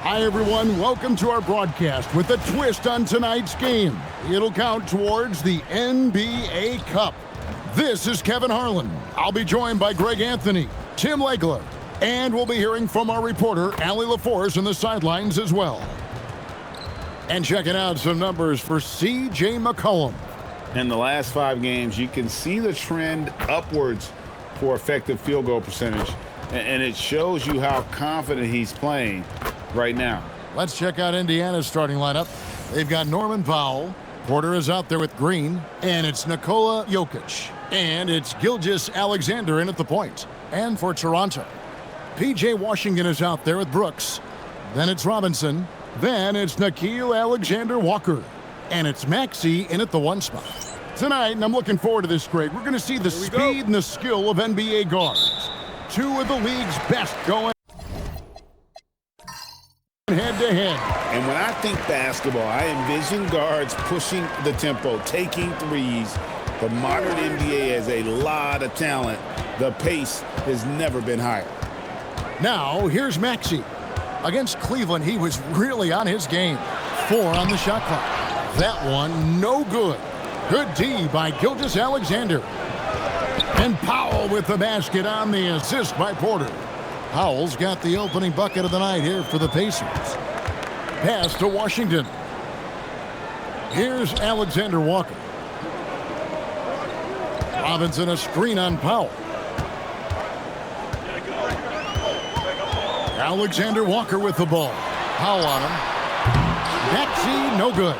Hi, everyone. Welcome to our broadcast with a twist on tonight's game. It'll count towards the NBA Cup. This is Kevin Harlan. I'll be joined by Greg Anthony, Tim Legler, and we'll be hearing from our reporter, Allie LaForce, on the sidelines as well. And checking out some numbers for C.J. McCollum. In the last 5 games, you can see the trend upwards for effective field goal percentage, and it shows you how confident he's playing right now. Let's check out Indiana's starting lineup. They've got Norman Powell. Porter is out there with Green, and it's Nikola Jokic. And it's Gilgeous-Alexander in at the point. And for Toronto, P.J. Washington is out there with Brooks. Then it's Robinson. Then it's Nickeil Alexander-Walker. And it's Maxey in at the 1 spot. Tonight, and I'm looking forward to this, Greg, we're going to see the speed and the skill of NBA guards. 2 of the league's best going head-to-head. And when I think basketball, I envision guards pushing the tempo, taking threes. The modern NBA has a lot of talent. The pace has never been higher. Now, here's Maxey. Against Cleveland, he was really on his game. 4 on the shot clock. That one, no good. Good D by Gilgeous-Alexander. And Powell with the basket on the assist by Porter. Powell's got the opening bucket of the night here for the Pacers. Pass to Washington. Here's Alexander Walker. Robinson a screen on Powell. Alexander Walker with the ball. Powell on him. Maxey, no good.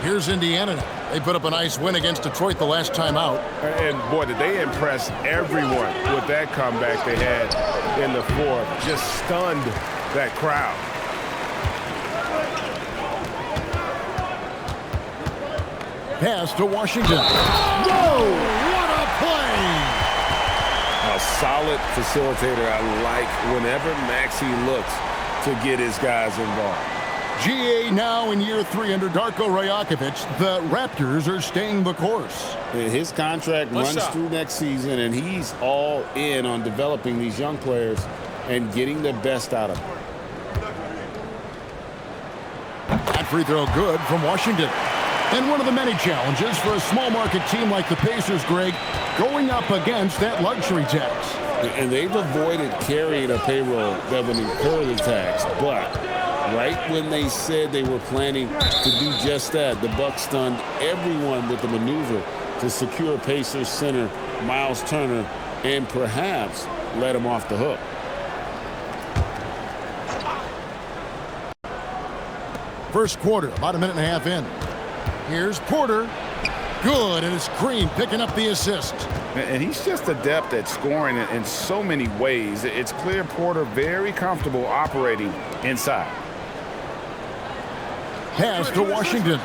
Here's Indiana now. They put up a nice win against Detroit the last time out. And, boy, did they impress everyone with that comeback they had in the 4th. Just stunned that crowd. Pass to Washington. Whoa! What a play! A solid facilitator. I like whenever Maxey looks to get his guys involved. GA now in year 3 under Darko Rajakovic. The Raptors are staying the course. His contract runs through next season, and he's all in on developing these young players and getting the best out of them. That free throw good from Washington. And one of the many challenges for a small market team like the Pacers, Greg, going up against that luxury tax. And they've avoided carrying a payroll that would incur the tax, but right when they said they were planning to do just that, the Bucks stunned everyone with the maneuver to secure Pacers center Miles Turner and perhaps let him off the hook. First quarter, about a minute and a half in. Here's Porter. Good, and it's Green picking up the assist. And he's just adept at scoring in so many ways. It's clear Porter very comfortable operating inside. Pass to Washington.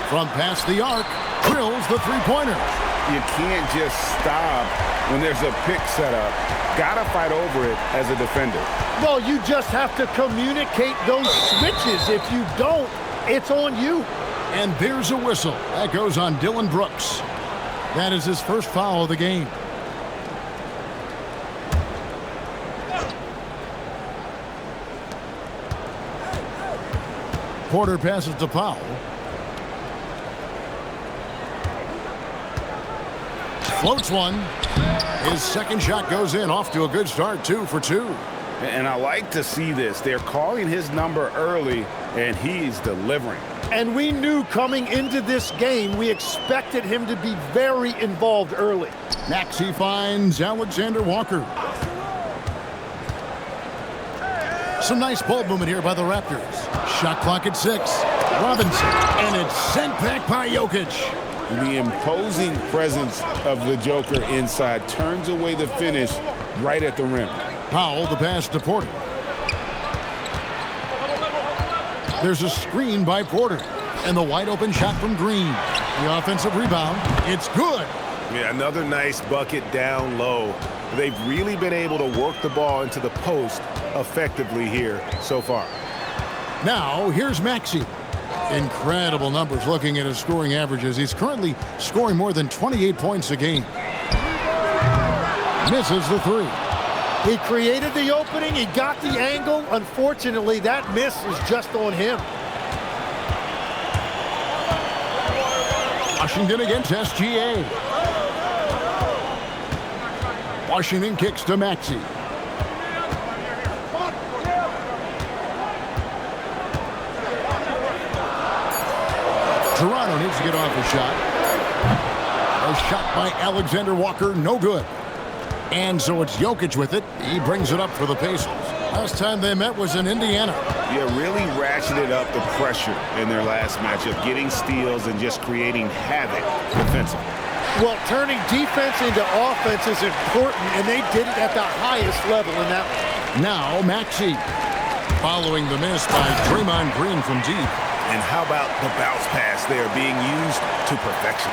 From past the arc, drills the three-pointer. You can't just stop when there's a pick set up. Gotta fight over it as a defender. Well, you just have to communicate those switches. If you don't, it's on you. And there's a whistle. That goes on Dylan Brooks. That is his first foul of the game. Porter passes to Powell. Floats one. His second shot goes in, off to a good start, 2 for 2. And I like to see this. They're calling his number early, and he's delivering. And we knew coming into this game, we expected him to be very involved early. Maxey finds Alexander Walker. Some nice ball movement here by the Raptors. Shot clock at 6. Robinson, and it's sent back by Jokic. The imposing presence of the Joker inside turns away the finish right at the rim. Powell, the pass to Porter. There's a screen by Porter. And the wide open shot from Green. The offensive rebound. It's good. Yeah, another nice bucket down low. They've really been able to work the ball into the post effectively here so far. Now, here's Maxey. Incredible numbers looking at his scoring averages. He's currently scoring more than 28 points a game. Misses the 3. He created the opening. He got the angle. Unfortunately, that miss is just on him. Washington against SGA. Washington kicks to Maxey. Toronto needs to get off a shot. A shot by Alexander Walker, no good. And so it's Jokic with it. He brings it up for the Pacers. Last time they met was in Indiana. Yeah, really ratcheted up the pressure in their last matchup, getting steals and just creating havoc defensively. Well, turning defense into offense is important, and they did it at the highest level in that one. Now Maxey, following the miss by Draymond Green from deep. And how about the bounce pass? They are being used to perfection.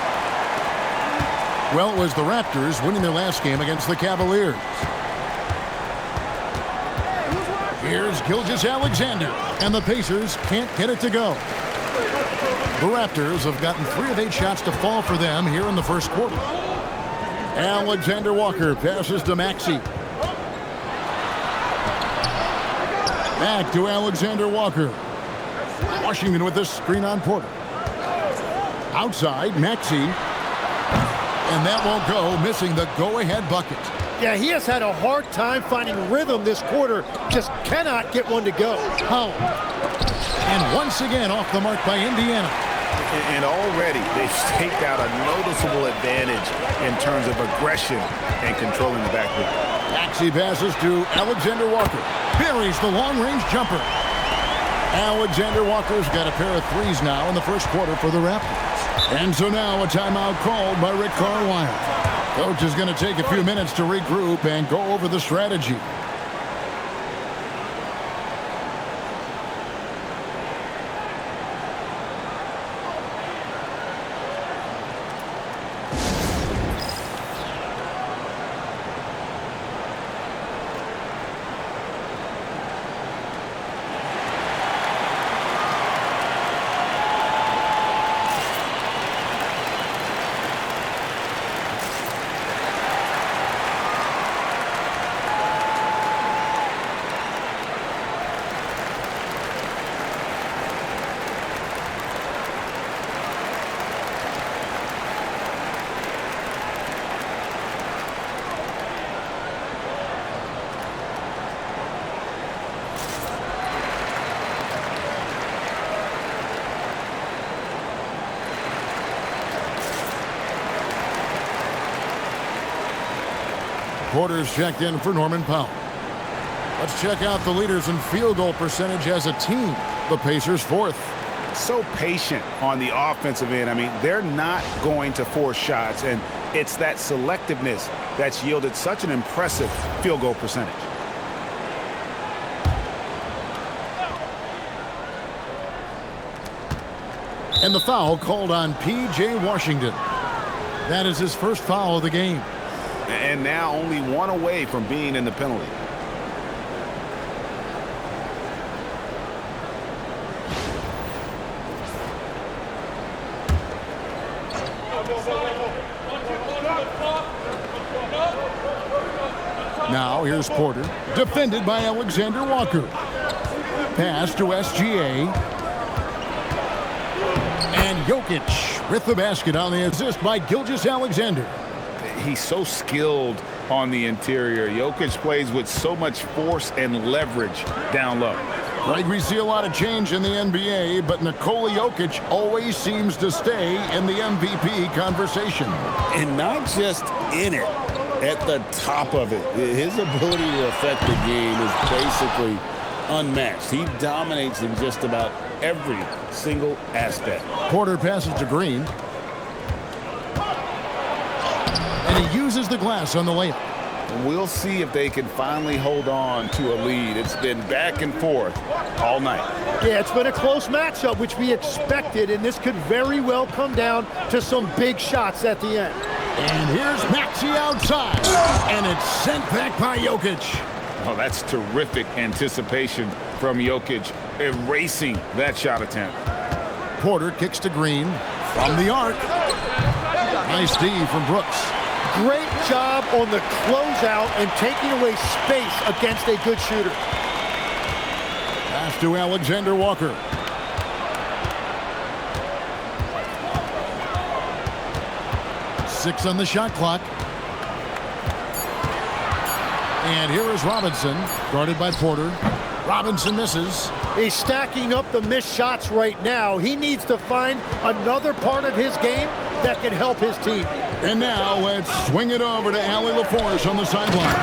Well, it was the Raptors winning their last game against the Cavaliers. Here's Gilgeous-Alexander, and the Pacers can't get it to go. The Raptors have gotten 3 of 8 shots to fall for them here in the first quarter. Alexander Walker passes to Maxey. Back to Alexander Walker. Washington with this screen on Porter. Outside, Maxey. And that won't go, missing the go-ahead bucket. Yeah, he has had a hard time finding rhythm this quarter. Just cannot get one to go. Powell. And once again off the mark by Indiana. And already they've staked out a noticeable advantage in terms of aggression and controlling the backcourt. Maxey passes to Alexander Walker. Buries the long-range jumper. Alexander Walker's got a pair of threes now in the first quarter for the Raptors. And so now a timeout called by Rick Carlisle. Coach is going to take a few minutes to regroup and go over the strategy. Porter's checked in for Norman Powell. Let's check out the leaders in field goal percentage as a team. The Pacers 4th. So patient on the offensive end. I mean, they're not going to force shots, and it's that selectiveness that's yielded such an impressive field goal percentage. And the foul called on P.J. Washington. That is his first foul of the game. And now only one away from being in the penalty. Now here's Porter, defended by Alexander Walker. Pass to SGA. And Jokic with the basket on the assist by Gilgeous-Alexander. He's so skilled on the interior. Jokic plays with so much force and leverage down low. Right, we see a lot of change in the NBA, but Nikola Jokic always seems to stay in the MVP conversation. And not just in it, at the top of it. His ability to affect the game is basically unmatched. He dominates in just about every single aspect. Porter passes to Green. And he uses the glass on the layup. We'll see if they can finally hold on to a lead. It's been back and forth all night. Yeah, it's been a close matchup, which we expected, and this could very well come down to some big shots at the end. And here's Maxey outside. And it's sent back by Jokic. Oh, that's terrific anticipation from Jokic, erasing that shot attempt. Porter kicks to Green from the arc. Nice D from Brooks. Great job on the closeout and taking away space against a good shooter. Pass to Alexander Walker. Six on the shot clock. And here is Robinson, guarded by Porter. Robinson misses. He's stacking up the missed shots right now. He needs to find another part of his game that can help his team. And now let's swing it over to Allie LaForce on the sideline.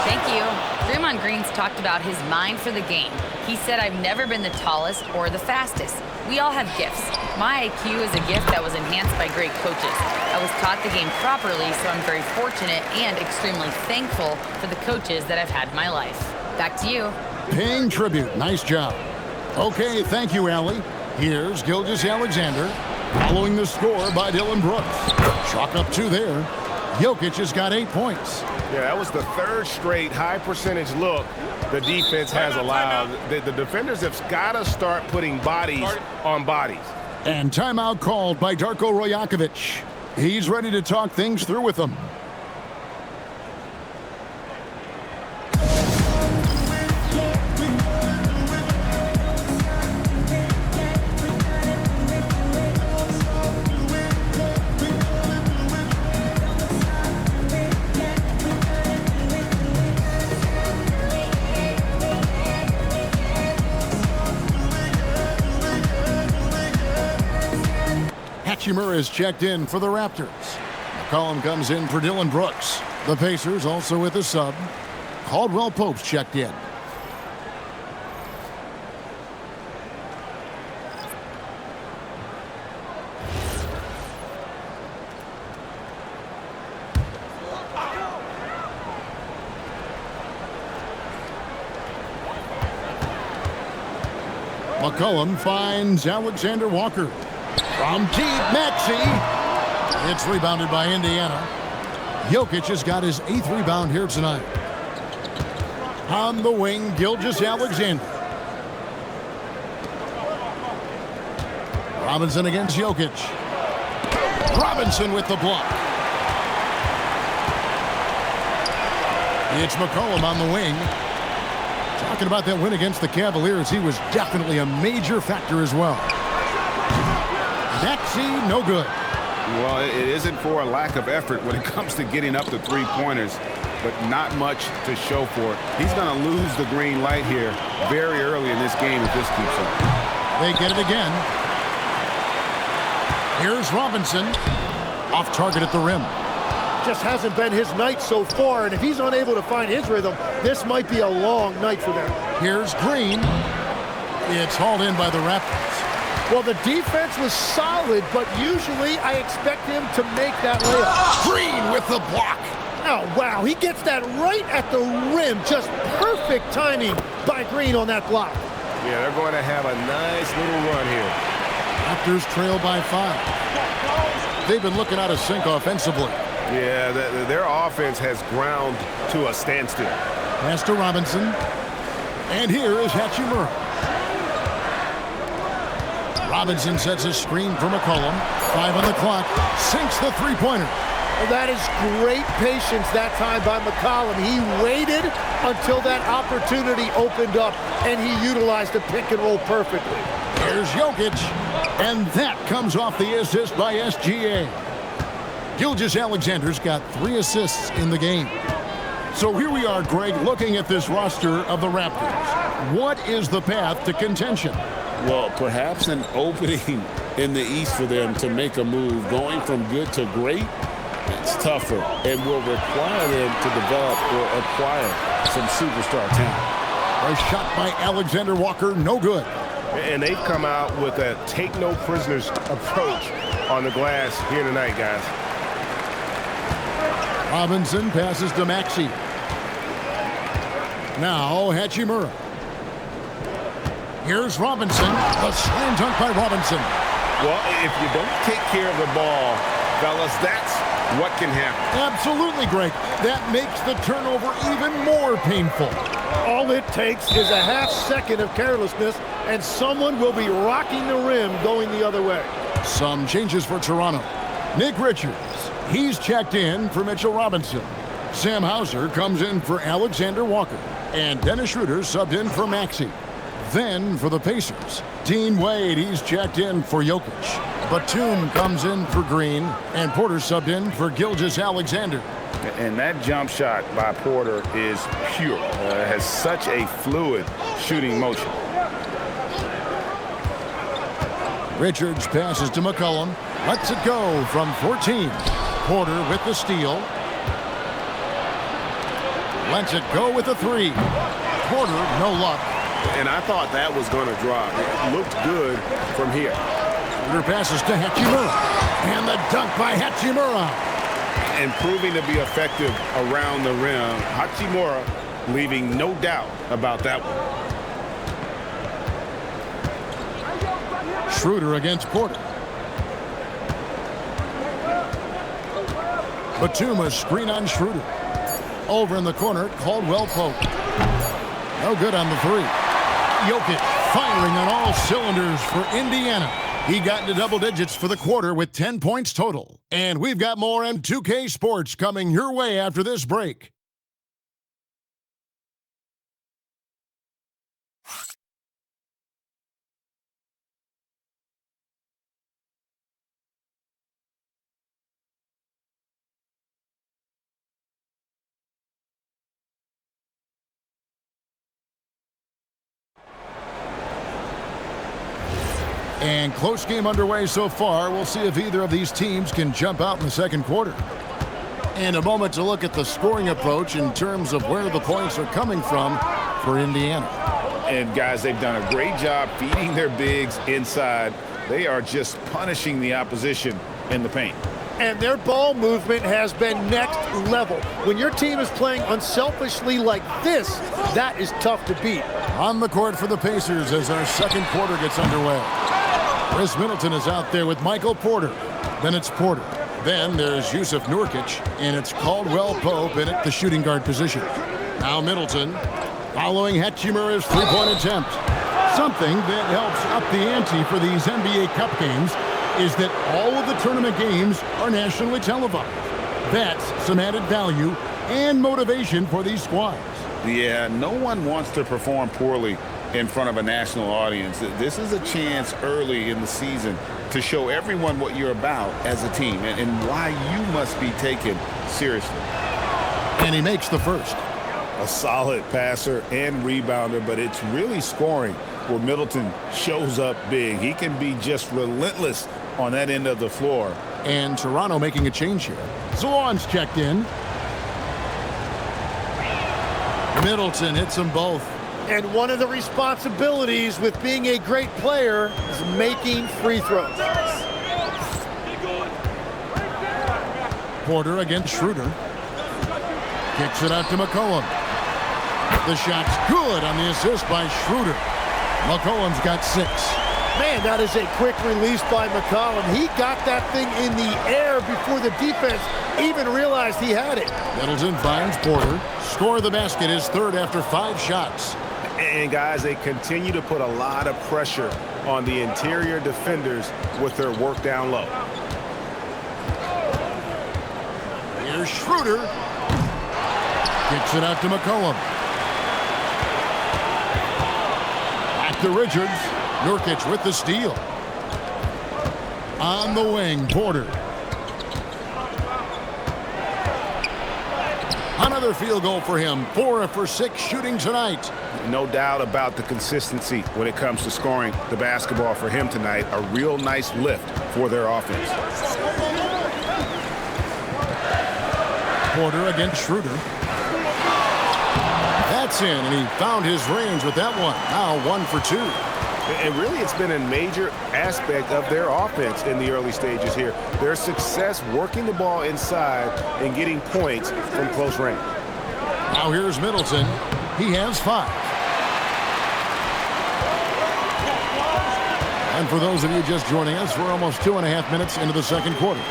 Thank you. Draymond Green's talked about his mind for the game. He said, "I've never been the tallest or the fastest. We all have gifts. My IQ is a gift that was enhanced by great coaches. I was taught the game properly, so I'm very fortunate and extremely thankful for the coaches that I've had in my life." Back to you. Paying tribute. Nice job. Okay, thank you, Allie. Here's Gilgeous-Alexander, following the score by Dylan Brooks. Chalk up 2 there. Jokic has got 8 points. Yeah, that was the third straight high percentage look the defense has allowed. The defenders have got to start putting bodies on bodies. And timeout called by Darko Rajakovic. He's ready to talk things through with them. Hachimura is checked in for the Raptors. McCollum comes in for Dylan Brooks. The Pacers also with a sub. Caldwell Pope's checked in. McCollum finds Alexander Walker. From deep, Maxey. It's rebounded by Indiana. Jokic has got his 8th rebound here tonight. On the wing, Gilgeous-Alexander. Robinson against Jokic. Robinson with the block. It's McCollum on the wing. Talking about that win against the Cavaliers, he was definitely a major factor as well. Maxey, no good. Well, it isn't for a lack of effort when it comes to getting up to three-pointers, but not much to show for it. He's going to lose the green light here very early in this game if this keeps up. They get it again. Here's Robinson. Off target at the rim. Just hasn't been his night so far, and if he's unable to find his rhythm, this might be a long night for them. Here's Green. It's hauled in by the Raptors. Well, the defense was solid, but usually I expect him to make that layup. Green with the block. Oh, wow, he gets that right at the rim. Just perfect timing by Green on that block. Yeah, they're going to have a nice little run here. Raptors trail by 5. They've been looking out of sync offensively. Yeah, their offense has ground to a standstill. Pass to Robinson. And here is Hachimura. Robinson sets a screen for McCollum. 5 on the clock. Sinks the three-pointer. Well, that is great patience that time by McCollum. He waited until that opportunity opened up, and he utilized the pick and roll perfectly. Here's Jokic. And that comes off the assist by SGA. Gilgeous-Alexander's got 3 assists in the game. So here we are, Greg, looking at this roster of the Raptors. What is the path to contention? Well, perhaps an opening in the East for them to make a move. Going from good to great, it's tougher and will require them to develop or acquire some superstar talent. A shot by Alexander Walker, no good. And they've come out with a take-no-prisoners approach on the glass here tonight, guys. Robinson passes to Maxey. Now Hachimura. Here's Robinson. A slam dunk by Robinson. Well, if you don't take care of the ball, fellas, that's what can happen. Absolutely, Greg. That makes the turnover even more painful. All it takes is a half second of carelessness, and someone will be rocking the rim going the other way. Some changes for Toronto. Nick Richards, he's checked in for Mitchell Robinson. Sam Hauser comes in for Alexander Walker. And Dennis Schroeder subbed in for Maxey. Then for the Pacers, Dean Wade, he's checked in for Jokic. Batum comes in for Green. And Porter subbed in for Gilgeous Alexander. And that jump shot by Porter is pure. It has such a fluid shooting motion. Richards passes to McCollum. Lets it go from 14. Porter with the steal. Lets it go with a three. Porter, no luck. And I thought that was going to drop. It looked good from here. Porter passes to Hachimura. And the dunk by Hachimura. And proving to be effective around the rim. Hachimura leaving no doubt about that one. Schroeder against Porter. Batum, a screen on Schroeder. Over in the corner, Caldwell Pope. No good on the three. Jokic firing on all cylinders for Indiana. He got into double digits for the quarter with 10 points total. And we've got more M2K Sports coming your way after this break. And close game underway so far. We'll see if either of these teams can jump out in the second quarter. And a moment to look at the scoring approach in terms of where the points are coming from for Indiana. And guys, they've done a great job feeding their bigs inside. They are just punishing the opposition in the paint. And their ball movement has been next level. When your team is playing unselfishly like this, that is tough to beat. On the court for the Pacers as our second quarter gets underway. Chris Middleton is out there with Michael Porter. Then it's Porter. Then there's Yusuf Nurkic, and it's Caldwell Pope in at the shooting guard position. Now Middleton following Hachimura's three-point attempt. Something that helps up the ante for these NBA Cup games is that all of the tournament games are nationally televised. That's some added value and motivation for these squads. Yeah, no one wants to perform poorly in front of a national audience. This is a chance early in the season to show everyone what you're about as a team and why you must be taken seriously. And he makes the first. A solid passer and rebounder, but it's really scoring where Middleton shows up big. He can be just relentless on that end of the floor. And Toronto making a change here. Zalon's checked in. Middleton hits them both. And one of the responsibilities with being a great player is making free throws. Porter against Schroeder. Kicks it out to McCollum. The shot's good on the assist by Schroeder. McCollum's got 6. Man, that is a quick release by McCollum. He got that thing in the air before the defense even realized he had it. Middleton finds Porter. Score the basket, his third after 5 shots. And guys, they continue to put a lot of pressure on the interior defenders with their work down low. Here's Schroeder. Kicks it out to McCollum. Back to Richards. Nurkic with the steal. On the wing, Porter. Another field goal for him. 4 for 6 shooting tonight. No doubt about the consistency when it comes to scoring the basketball for him tonight. A real nice lift for their offense. Porter against Schroeder. That's in, and he found his range with that one. Now 1 for 2. And really, it's been a major aspect of their offense in the early stages here. Their success working the ball inside and getting points from close range. Now here's Middleton. He has 5. And for those of you just joining us, we're almost 2.5 minutes into the second quarter.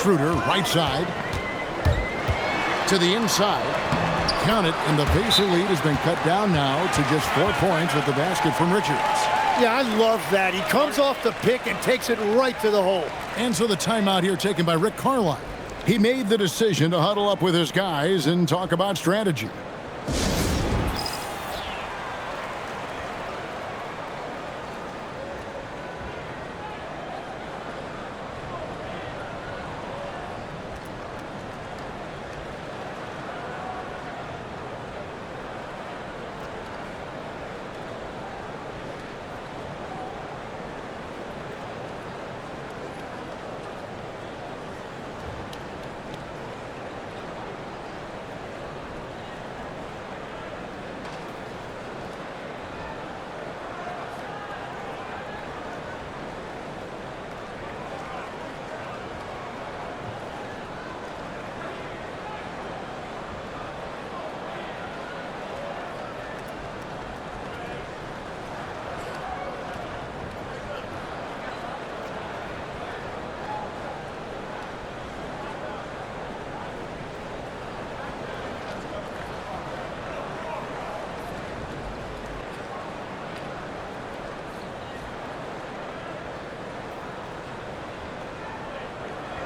Schroeder, right side. To the inside. Count it, and the Pacer lead has been cut down now to just 4 points with the basket from Richards. Yeah, I love that. He comes off the pick and takes it right to the hole. And so the timeout here taken by Rick Carlisle. He made the decision to huddle up with his guys and talk about strategy.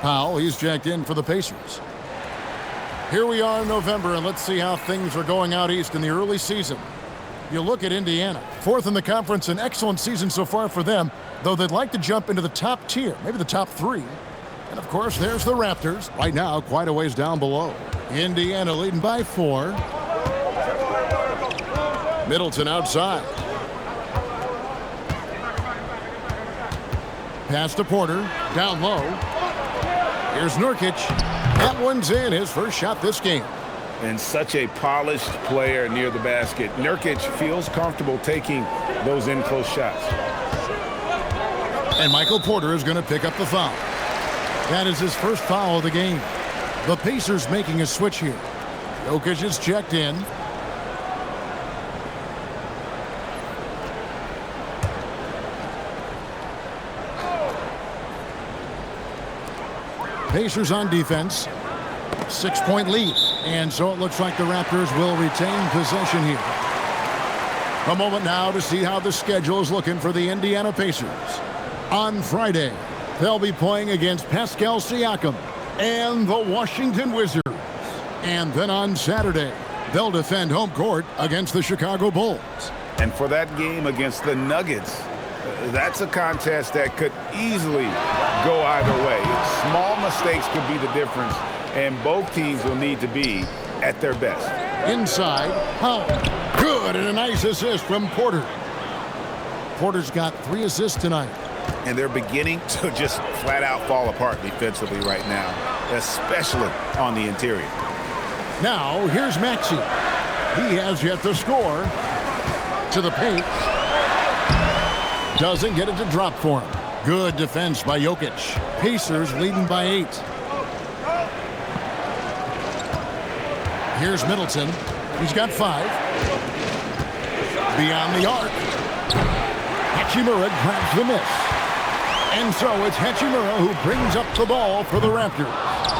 Powell, he's checked in for the Pacers. Here we are in November, and let's see how things are going out east in the early season. You look at Indiana, fourth in the conference, an excellent season so far for them, though they'd like to jump into the top tier, maybe the top 3. And of course, there's the Raptors, right now quite a ways down below. Indiana leading by 4. Middleton outside. Pass to Porter, down low. Here's Nurkic. That one's in, his first shot this game. And such a polished player near the basket. Nurkic feels comfortable taking those in-close shots. And Michael Porter is going to pick up the foul. That is his first foul of the game. The Pacers making a switch here. Jokic is checked in. Pacers on defense. 6-point lead. And so it looks like the Raptors will retain possession here. A moment now to see how the schedule is looking for the Indiana Pacers. On Friday, they'll be playing against Pascal Siakam and the Washington Wizards. And then on Saturday, they'll defend home court against the Chicago Bulls. And for that game against the Nuggets, that's a contest that could easily go either way. Small mistakes could be the difference, and both teams will need to be at their best. Inside, Powell. Good, and a nice assist from Porter. Porter's got 3 assists tonight. And they're beginning to just flat out fall apart defensively right now, especially on the interior. Now, here's Maxey. He has yet to score. To the paint. Doesn't get it to drop for him. Good defense by Jokic. Pacers leading by 8. Here's Middleton. He's got 5. Beyond the arc. Hachimura grabs the miss. And so it's Hachimura who brings up the ball for the Raptors.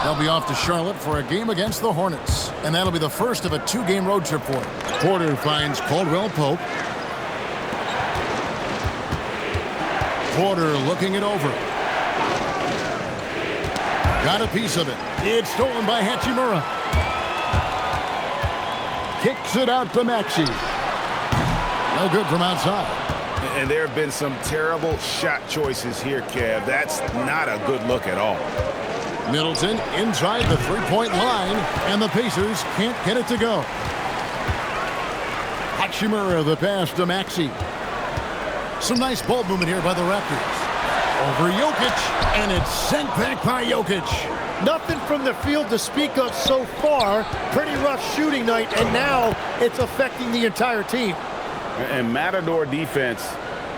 They'll be off to Charlotte for a game against the Hornets. And that'll be the first of a 2-game road trip for them. Porter finds Caldwell Pope. Porter looking it over. Got a piece of it. It's stolen by Hachimura. Kicks it out to Maxey. No good from outside. And there have been some terrible shot choices here, Kev. That's not a good look at all. Middleton inside the 3-point line, and the Pacers can't get it to go. Hachimura the pass to Maxey. Some nice ball movement here by the Raptors. Over Jokic, and it's sent back by Jokic. Nothing from the field to speak of so far. Pretty rough shooting night, and now it's affecting the entire team. And Matador defense,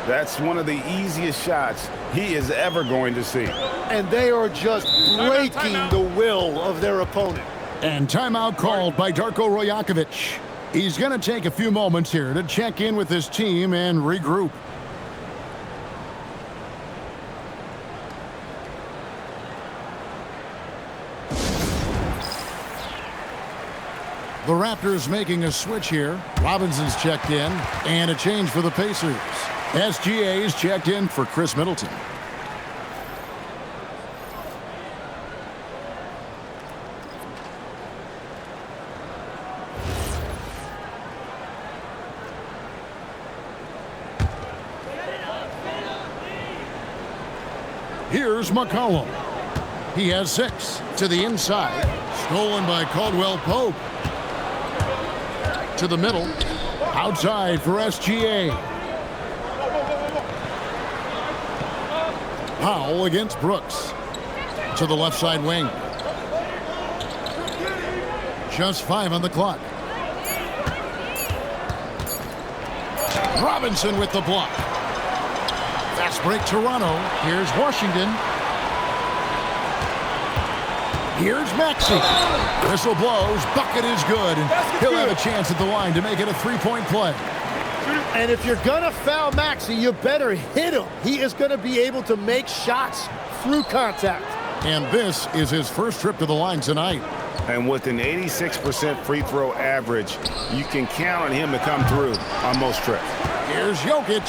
that's one of the easiest shots he is ever going to see. And they are just breaking the will of their opponent. And timeout called by Darko Rajakovic. He's going to take a few moments here to check in with his team and regroup. The Raptors making a switch here. Robinson's checked in, and a change for the Pacers. SGA is checked in for Chris Middleton. Here's McCollum. He has 6 to the inside. Stolen by Caldwell Pope. To the middle. Outside for SGA. Powell against Brooks. To the left side wing. Just 5 on the clock. Robinson with the block. Fast break Toronto. Here's Washington. Here's Maxey. Whistle blows. Bucket is good. And he'll have a chance at the line to make it a 3-point play. And if you're going to foul Maxey, you better hit him. He is going to be able to make shots through contact. And this is his first trip to the line tonight. And with an 86% free throw average, you can count on him to come through on most trips. Here's Jokic.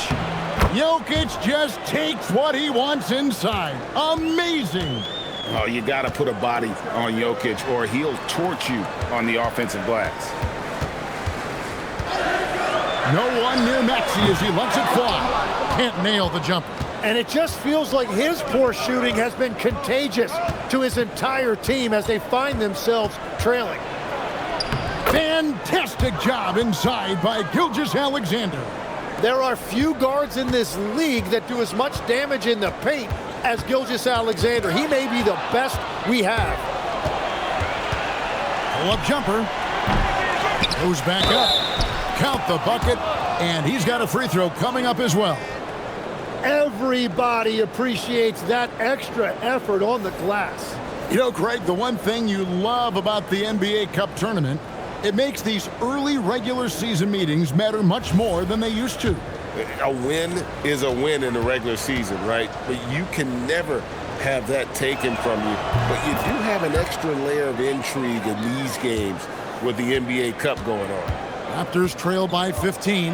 Jokic just takes what he wants inside. Amazing. Oh, you got to put a body on Jokic or he'll torch you on the offensive glass. No one near Maxey as he lets it fly. Can't nail the jumper. And it just feels like his poor shooting has been contagious to his entire team as they find themselves trailing. Fantastic job inside by Gilgeous-Alexander. There are few guards in this league that do as much damage in the paint as Gilgeous-Alexander. He may be the best we have. Pull-up jumper. Goes back up. Count the bucket. And he's got a free throw coming up as well. Everybody appreciates that extra effort on the glass. You know, Craig, the one thing you love about the NBA Cup tournament, it makes these early regular season meetings matter much more than they used to. A win is a win in the regular season, right? But you can never have that taken from you. But you do have an extra layer of intrigue in these games with the NBA Cup going on. Raptors trail by 15.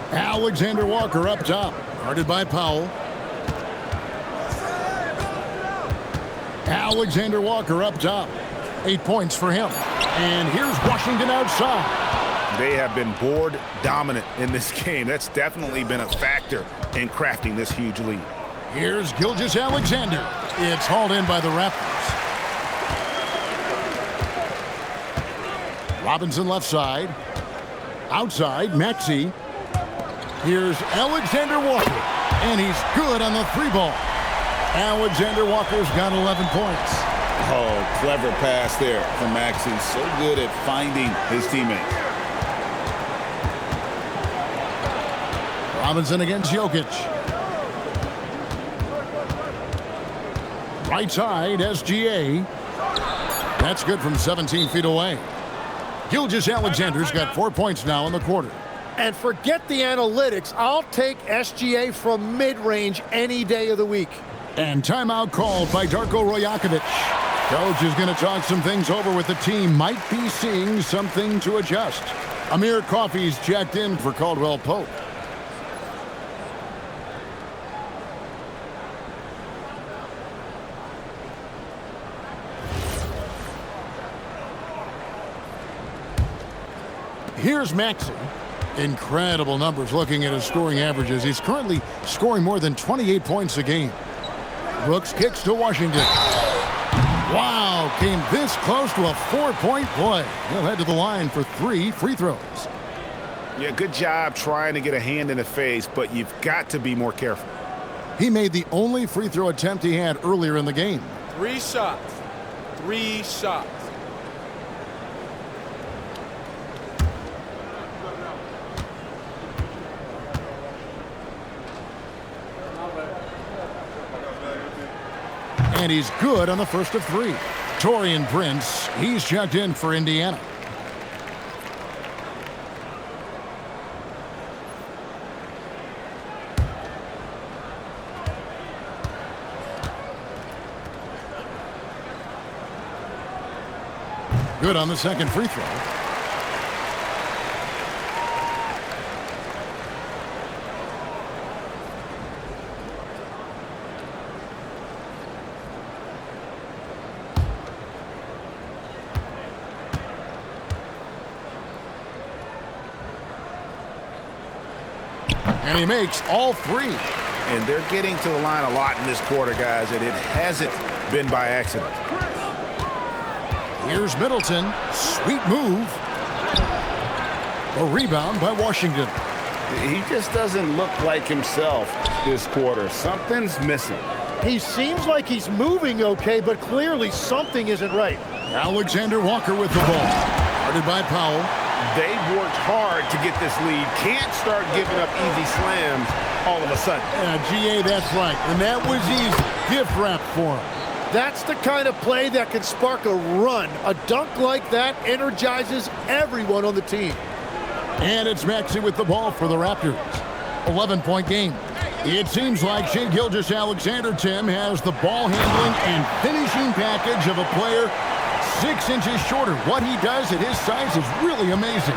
Alexander Walker up top, guarded by Powell. Alexander Walker up top. 8 points for him. And here's Washington outside. They have been board dominant in this game. That's definitely been a factor in crafting this huge lead. Here's Gilgeous-Alexander. It's hauled in by the Raptors. Robinson left side. Outside, Maxey. Here's Alexander Walker. And he's good on the 3-ball. Alexander Walker's got 11 points. Oh, clever pass there from Maxey. So good at finding his teammates. Robinson against Jokic. Right side, SGA. That's good from 17 feet away. Gilgeous-Alexander's got 4 points now in the quarter. And forget the analytics. I'll take SGA from mid-range any day of the week. And timeout called by Darko Rajakovic. Coach is going to talk some things over with the team. Might be seeing something to adjust. Amir Coffey's checked in for Caldwell Pope. Here's Maxey. Incredible numbers looking at his scoring averages. He's currently scoring more than 28 points a game. Brooks kicks to Washington. Wow, came this close to a 4-point play. He'll head to the line for 3 free throws. Yeah, good job trying to get a hand in the face, but you've got to be more careful. He made the only free throw attempt he had earlier in the game. 3 shots. 3 shots. And he's good on the first of 3. Taurean Prince, he's checked in for Indiana. Good on the second free throw. And he makes all three. And they're getting to the line a lot in this quarter, guys, and it hasn't been by accident. Here's Middleton. Sweet move. A rebound by Washington. He just doesn't look like himself this quarter. Something's missing. He seems like he's moving okay, but clearly something isn't right. Alexander Walker with the ball. Guarded by Powell. They've worked hard to get this lead. Can't start giving up easy slams all of a sudden. Yeah, GA, that's right. And that was easy. Gift wrap for him. That's the kind of play that can spark a run. A dunk like that energizes everyone on the team. And it's Maxey with the ball for the Raptors. 11-point game. It seems like Shai Gilgeous-Alexander, Tim, has the ball handling and finishing package of a player 6 inches shorter. What he does at his size is really amazing.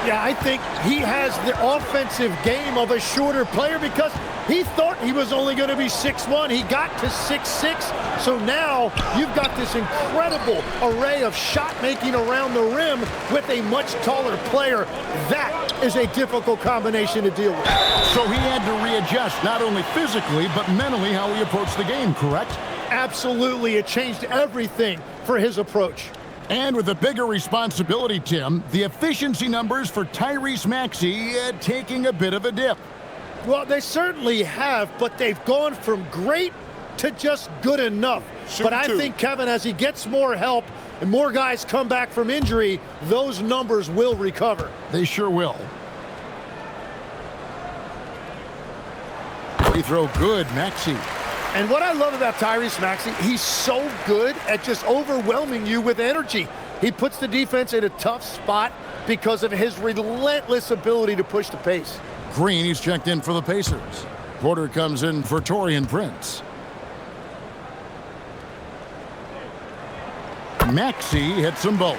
Yeah, I think he has the offensive game of a shorter player because he thought he was only going to be 6'1". He got to 6'6". So now you've got this incredible array of shot making around the rim with a much taller player. That is a difficult combination to deal with. So he had to readjust not only physically but mentally how he approached the game, correct? Absolutely. It changed everything for his approach. And with a bigger responsibility, Tim, the efficiency numbers for Tyrese Maxey taking a bit of a dip. Well, they certainly have, but they've gone from great to just good enough. But I think, Kevin, as he gets more help and more guys come back from injury, those numbers will recover. They sure will. Free throw good, Maxey. And what I love about Tyrese Maxey, he's so good at just overwhelming you with energy. He puts the defense in a tough spot because of his relentless ability to push the pace. Green, he's checked in for the Pacers. Porter comes in for Taurean Prince. Maxey hits them both.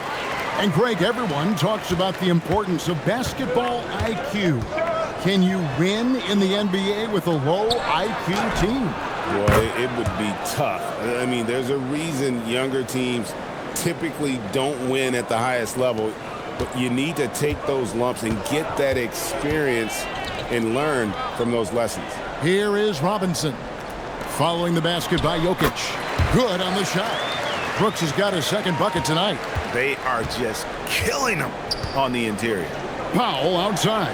And Greg, everyone talks about the importance of basketball IQ. Can you win in the NBA with a low IQ team? Boy, it would be tough. I mean, there's a reason younger teams typically don't win at the highest level, but you need to take those lumps and get that experience and learn from those lessons. Here is Robinson. Following the basket by Jokic. Good on the shot. Brooks has got his second bucket tonight. They are just killing them on the interior. Powell outside.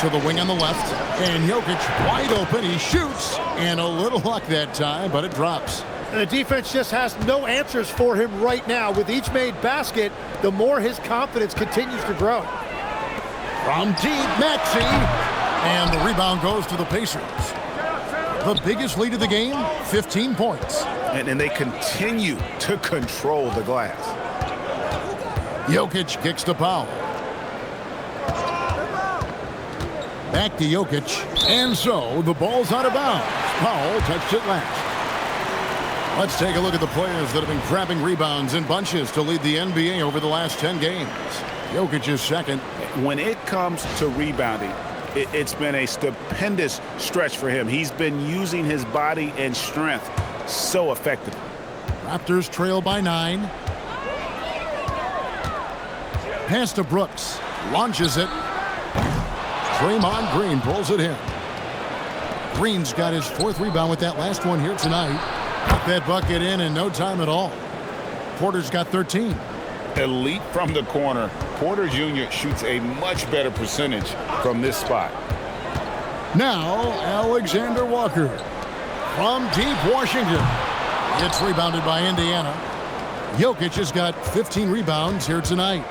To the wing on the left. And Jokic wide open. He shoots. And a little luck that time, but it drops. And the defense just has no answers for him right now. With each made basket, the more his confidence continues to grow. From deep, Maxey. And the rebound goes to the Pacers. The biggest lead of the game, 15 points. And they continue to control the glass. Jokic kicks to Powell. Back to Jokic. And so the ball's out of bounds. Powell touched it last. Let's take a look at the players that have been grabbing rebounds in bunches to lead the NBA over the last 10 games. Jokic is second. When it comes to rebounding, it's been a stupendous stretch for him. He's been using his body and strength so effectively. Raptors trail by 9. Pass to Brooks. Launches it. Draymond Green pulls it in. Green's got his 4th rebound with that last one here tonight. Got that bucket in no time at all. Porter's got 13. Elite from the corner. Porter Jr. shoots a much better percentage from this spot. Now, Alexander Walker. From deep, Washington. It's rebounded by Indiana. Jokic has got 15 rebounds here tonight.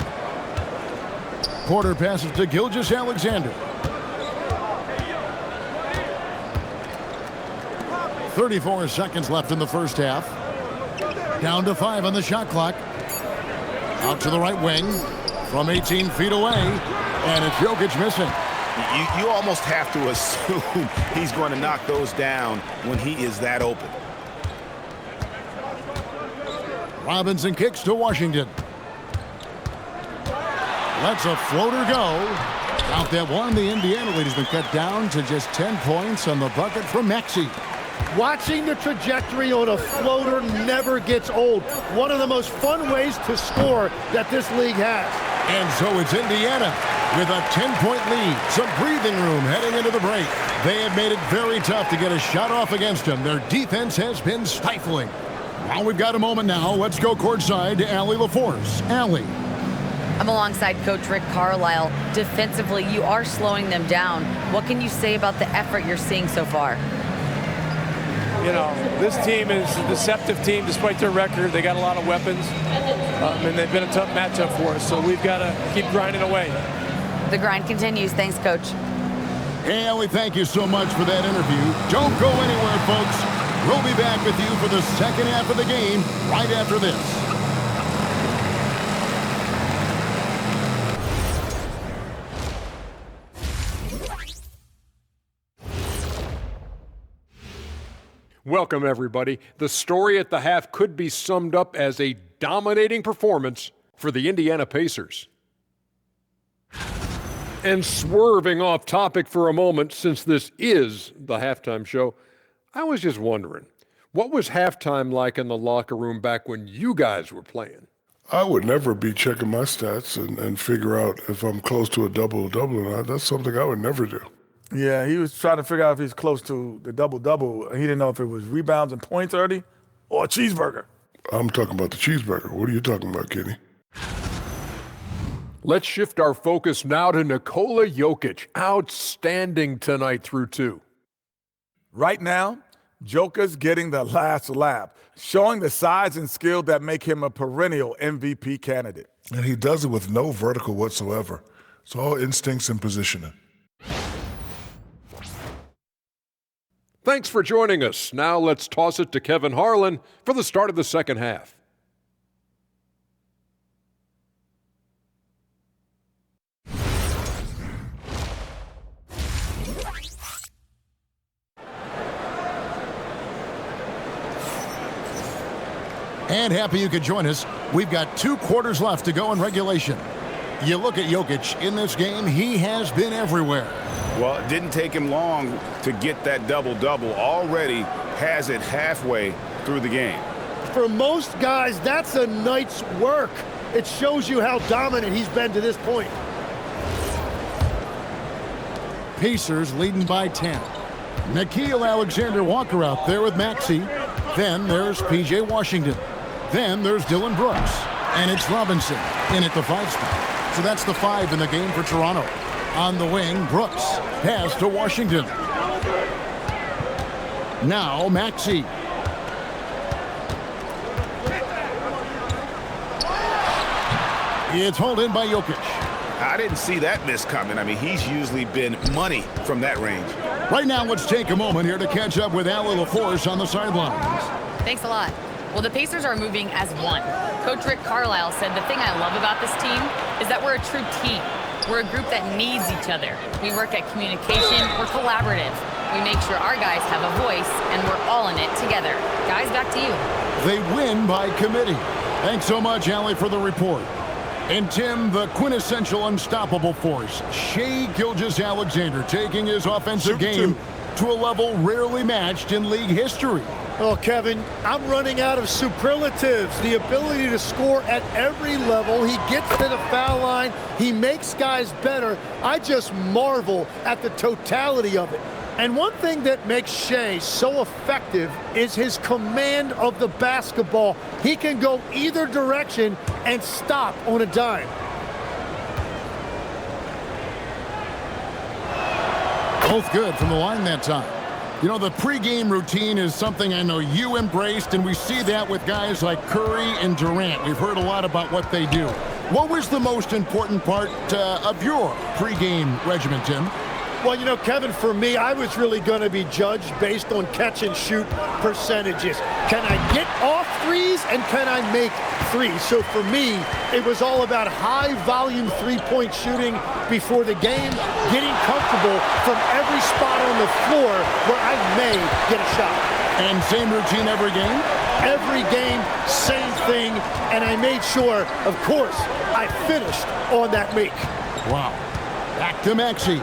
Porter passes to Gilgeous-Alexander. 34 seconds left in the first half. Down to 5 on the shot clock. Out to the right wing from 18 feet away. And it's Jokic missing. You almost have to assume he's going to knock those down when he is that open. Robinson kicks to Washington. Lets a floater go. Out that one, the Indiana lead has been cut down to just 10 points on the bucket from Maxey. Watching the trajectory on a floater never gets old. One of the most fun ways to score that this league has. And so it's Indiana with a 10-point lead. Some breathing room heading into the break. They have made it very tough to get a shot off against them. Their defense has been stifling. Well, we've got a moment now. Let's go courtside to Allie LaForce. Allie. I'm alongside Coach Rick Carlisle. Defensively, you are slowing them down. What can you say about the effort you're seeing so far? You know, this team is a deceptive team despite their record. They got a lot of weapons, and they've been a tough matchup for us, so we've got to keep grinding away. The grind continues. Thanks, Coach. Hey, Allie, thank you so much for that interview. Don't go anywhere, folks. We'll be back with you for the second half of the game right after this. Welcome, everybody. The story at the half could be summed up as a dominating performance for the Indiana Pacers. And swerving off topic for a moment, since this is the halftime show, I was just wondering, what was halftime like in the locker room back when you guys were playing? I would never be checking my stats and figure out if I'm close to a double-double or not. That's something I would never do. Yeah, he was trying to figure out if he's close to the double-double. He didn't know if it was rebounds and points already or a cheeseburger. I'm talking about the cheeseburger. What are you talking about, Kenny? Let's shift our focus now to Nikola Jokic. Outstanding tonight through two. Right now, Joker's getting the last laugh, showing the size and skill that make him a perennial MVP candidate. And he does it with no vertical whatsoever. It's all instincts and positioning. Thanks for joining us. Now let's toss it to Kevin Harlan for the start of the second half. And happy you could join us. We've got 2 quarters left to go in regulation. You look at Jokic in this game, he has been everywhere. Well, it didn't take him long to get that double-double. Already has it halfway through the game. For most guys, that's a night's work. It shows you how dominant he's been to this point. Pacers leading by 10. Nickeil Alexander-Walker out there with Maxey. Then there's P.J. Washington. Then there's Dylan Brooks. And it's Robinson in at the 5 spot. So that's the 5 in the game for Toronto. On the wing, Brooks. Pass to Washington. Now Maxey. It's hauled in by Jokic. I didn't see that miss coming. I mean, he's usually been money from that range. Right now, let's take a moment here to catch up with Allie LaForce on the sidelines. Thanks a lot. Well, the Pacers are moving as one. Coach Rick Carlisle said the thing I love about this team is that we're a true team. We're a group that needs each other. We work at communication. We're collaborative. We make sure our guys have a voice, and we're all in it together. Guys, back to you. They win by committee. Thanks so much, Allie, for the report. And Tim, the quintessential unstoppable force, Shai Gilgeous-Alexander, taking his offensive game to a level rarely matched in league history. Oh, Kevin, I'm running out of superlatives. The ability to score at every level. He gets to the foul line. He makes guys better. I just marvel at the totality of it. And one thing that makes Shai so effective is his command of the basketball. He can go either direction and stop on a dime. Both good from the line that time. You know, the pregame routine is something I know you embraced, and we see that with guys like Curry and Durant. We've heard a lot about what they do. What was the most important part of your pregame regimen, Tim? Well, you know, Kevin, for me, I was really going to be judged based on catch-and-shoot percentages. Can I get off threes and can I make threes? So for me, it was all about high-volume three-point shooting before the game, getting comfortable from every spot on the floor where I may get a shot. And same routine every game? Every game, same thing, and I made sure, of course, I finished on that make. Wow. Back to Maxey.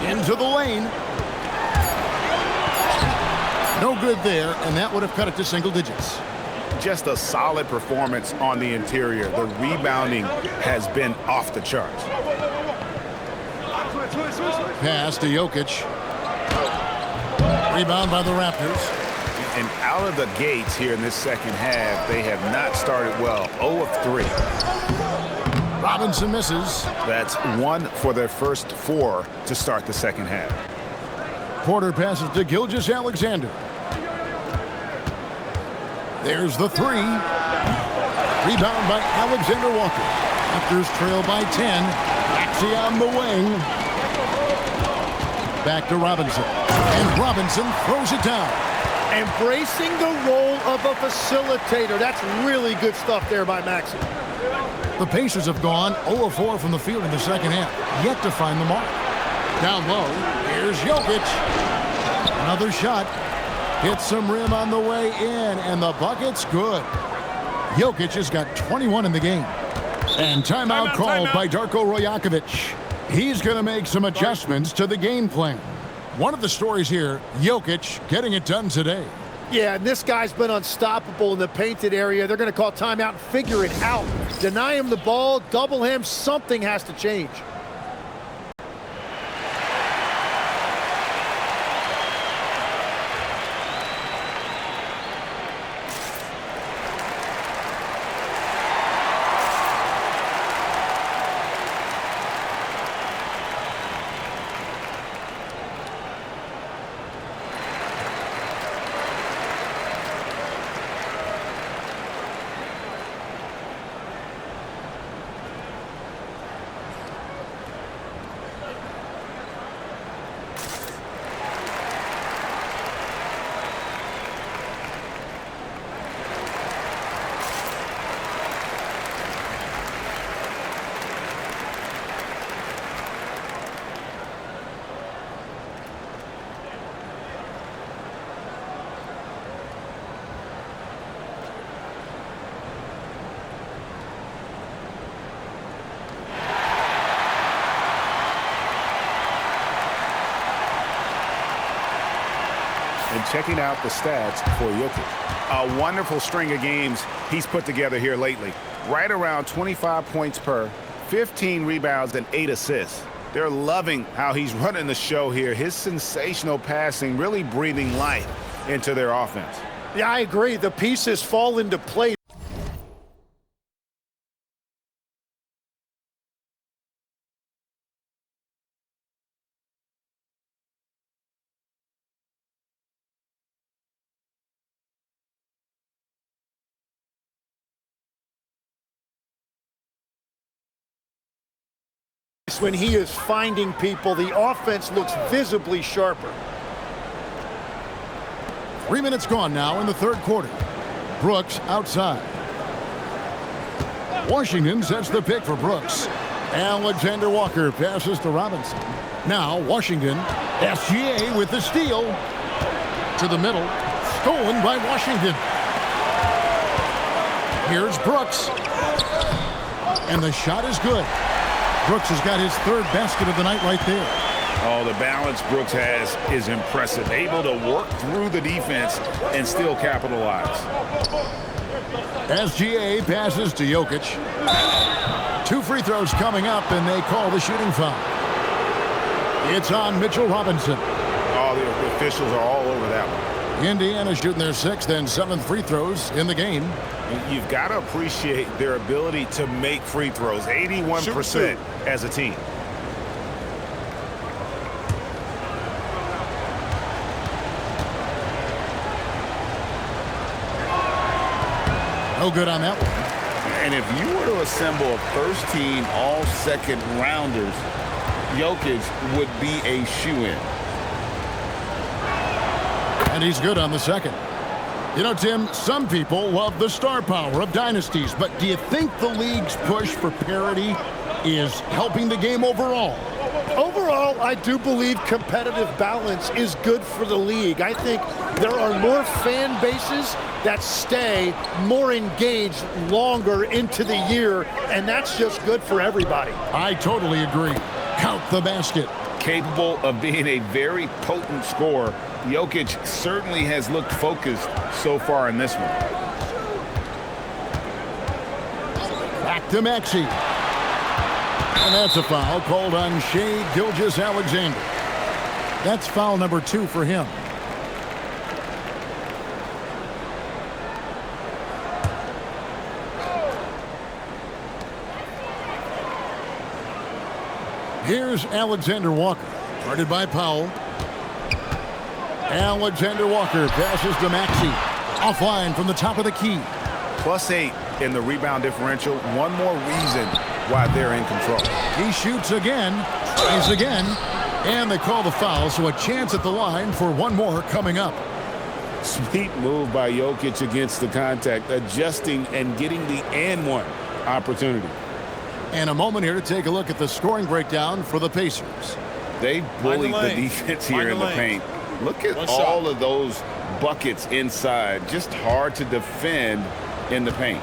Into the lane. No good there, and that would have cut it to single digits. Just a solid performance on the interior. The rebounding has been off the charts. Pass to Jokic. Rebound by the Raptors. And out of the gates here in this second half, they have not started well. 0 of 3. Robinson misses. That's 1 for their first 4 to start the second half. Porter passes to Gilgeous Alexander. There's the 3. Rebound by Alexander Walker. Raptors trail by 10. Maxey on the wing. Back to Robinson. And Robinson throws it down. Embracing the role of a facilitator. That's really good stuff there by Maxey. The Pacers have gone 0 of 4 from the field in the second half. Yet to find the mark. Down low. Here's Jokic. Another shot. Hits some rim on the way in. And the bucket's good. Jokic has got 21 in the game. And timeout called by Darko Rajakovic. He's going to make some adjustments to the game plan. One of the stories here, Jokic getting it done today. Yeah, and this guy's been unstoppable in the painted area. They're going to call timeout and figure it out. Deny him the ball, double him, something has to change. And checking out the stats for Jokic. A wonderful string of games he's put together here lately. Right around 25 points per, 15 rebounds, and 8 assists. They're loving how he's running the show here. His sensational passing really breathing life into their offense. Yeah, I agree. The pieces fall into place. When he is finding people, the offense looks visibly sharper. 3 minutes gone now in the third quarter. Brooks outside. Washington sets the pick for Brooks. Alexander Walker passes to Robinson. Now Washington. SGA with the steal. To the middle. Stolen by Washington. Here's Brooks. And the shot is good. Brooks has got his third basket of the night right there. Oh, the balance Brooks has is impressive. Able to work through the defense and still capitalize. SGA passes to Jokic. 2 free throws coming up, and they call the shooting foul. It's on Mitchell Robinson. Oh, the officials are all over that one. Indiana shooting their 6th and 7th free throws in the game. You've got to appreciate their ability to make free throws. 81% as a team. No good on that one. And if you were to assemble a first-team all-second rounders, Jokic would be a shoo-in. And he's good on the second. You know, Tim, some people love the star power of dynasties, but do you think the league's push for parity is helping the game overall? Overall, I do believe competitive balance is good for the league. I think there are more fan bases that stay more engaged longer into the year, and that's just good for everybody. I totally agree. Count the basket. Capable of being a very potent scorer, Jokic certainly has looked focused so far in this one. Back to Maxey. And that's a foul called on Shai Gilgeous-Alexander. That's foul number 2 for him. Here's Alexander Walker, guarded by Powell. Alexander Walker passes to Maxey. Offline from the top of the key. +8 in the rebound differential. One more reason why they're in control. He shoots again, tries again, and they call the foul, so a chance at the line for one more coming up. Sweet move by Jokic against the contact, adjusting and getting the and one opportunity. And a moment here to take a look at the scoring breakdown for the Pacers. They bullied the defense here in the paint. Look at all of those buckets inside. Just hard to defend in the paint.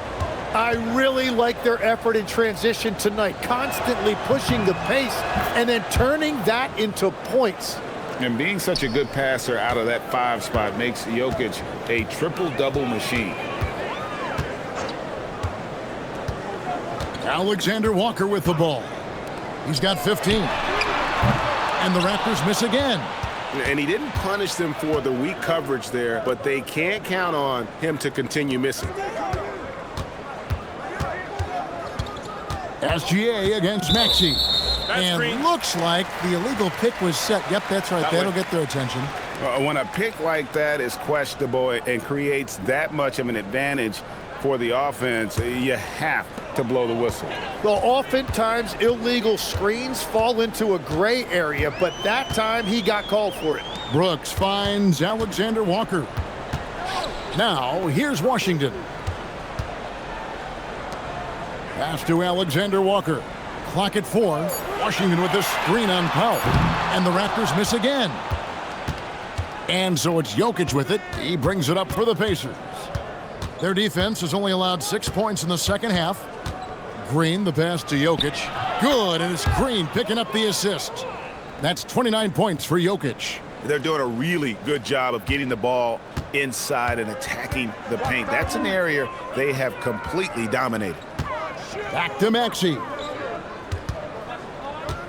I really like their effort in transition tonight, constantly pushing the pace and then turning that into points. And being such a good passer out of that 5 spot makes Jokic a triple-double machine. Alexander Walker with the ball. He's got 15. And the Raptors miss again. And he didn't punish them for the weak coverage there, but they can't count on him to continue missing. SGA against Maxey. And looks like the illegal pick was set. Yep, that's right. That'll get their attention. When a pick like that is questionable and creates that much of an advantage for the offense, you have to blow the whistle. Well, oftentimes illegal screens fall into a gray area, but that time he got called for it. Brooks finds Alexander Walker. Now, here's Washington. Pass to Alexander Walker. Clock at 4. Washington with the screen on Powell. And the Raptors miss again. And so it's Jokic with it. He brings it up for the Pacers. Their defense has only allowed 6 points in the second half. Green, the pass to Jokic. Good, and it's Green picking up the assist. That's 29 points for Jokic. They're doing a really good job of getting the ball inside and attacking the paint. That's an area they have completely dominated. Back to Maxey.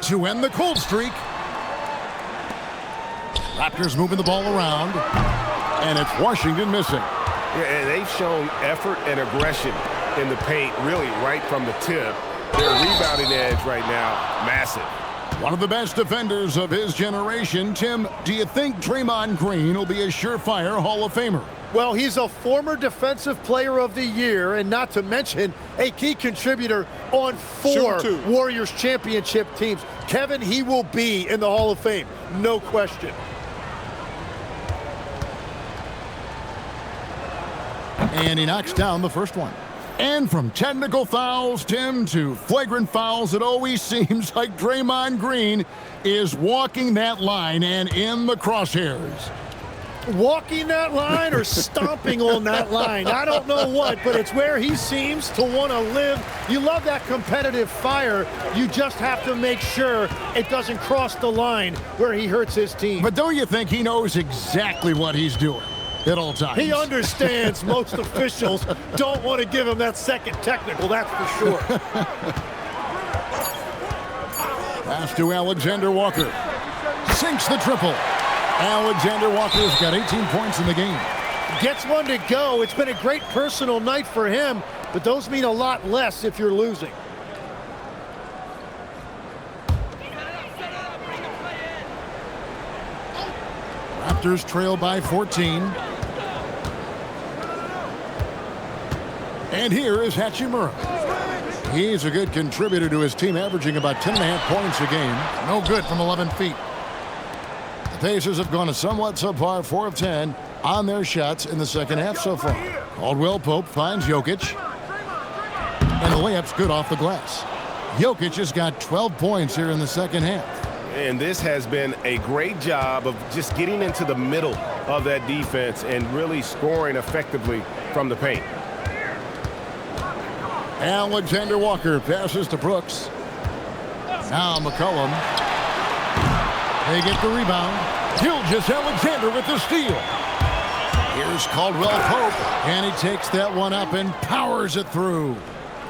To end the cold streak. Raptors moving the ball around. And it's Washington missing. Yeah, and they've shown effort and aggression in the paint really right from the tip. Their rebounding edge right now, massive. One of the best defenders of his generation. Tim, do you think Draymond Green will be a surefire Hall of Famer? Well, he's a former Defensive Player of the Year, and not to mention a key contributor on 4 Warriors championship teams. Kevin, he will be in the Hall of Fame, no question. And he knocks down the first one. And from technical fouls, Tim, to flagrant fouls, it always seems like Draymond Green is walking that line and in the crosshairs. Walking that line or stomping on that line. I don't know what, but it's where he seems to want to live. You love that competitive fire. You just have to make sure it doesn't cross the line where he hurts his team. But don't you think he knows exactly what he's doing at all times? He understands most officials don't want to give him that second technical, that's for sure. Pass to Alexander Walker. Sinks the triple. Alexander Walker's got 18 points in the game. Gets one to go. It's been a great personal night for him, but those mean a lot less if you're losing. Raptors trail by 14. And here is Hachimura. He's a good contributor to his team, averaging about 10.5 points a game. No good from 11 feet. The Pacers have gone a somewhat subpar 4 of 10 on their shots in the second half so far. Caldwell Pope finds Jokic. And the layup's good off the glass. Jokic has got 12 points here in the second half. And this has been a great job of just getting into the middle of that defense and really scoring effectively from the paint. Alexander Walker passes to Brooks. Now McCollum. They get the rebound. Gilgeous-Alexander with the steal. Here's Caldwell Pope, and he takes that one up and powers it through.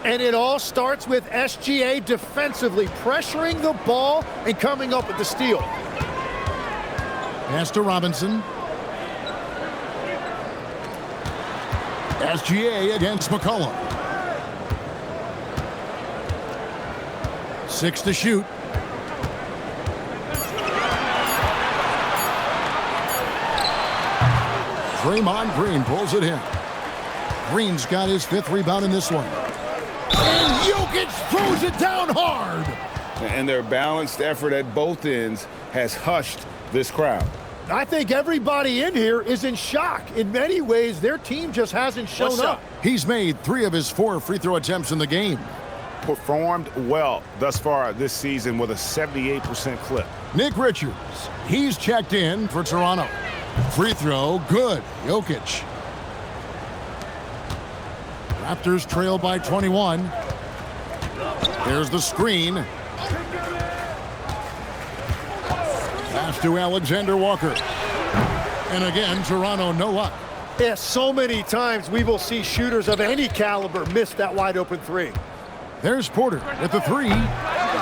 And it all starts with SGA defensively pressuring the ball and coming up with the steal. Pass to Robinson. SGA against McCollum. 6 to shoot. Draymond Green pulls it in. Green's got his 5th rebound in this one. And Jokic throws it down hard. And their balanced effort at both ends has hushed this crowd. I think everybody in here is in shock. In many ways, their team just hasn't shown up. He's made 3 of his 4 free throw attempts in the game. Performed well thus far this season with a 78% clip. Nick Richards, he's checked in for Toronto. Free throw, good. Jokic. Raptors trail by 21. There's the screen. Pass to Alexander Walker. And again, Toronto no luck. Yeah, so many times we will see shooters of any caliber miss that wide open 3. There's Porter with the 3.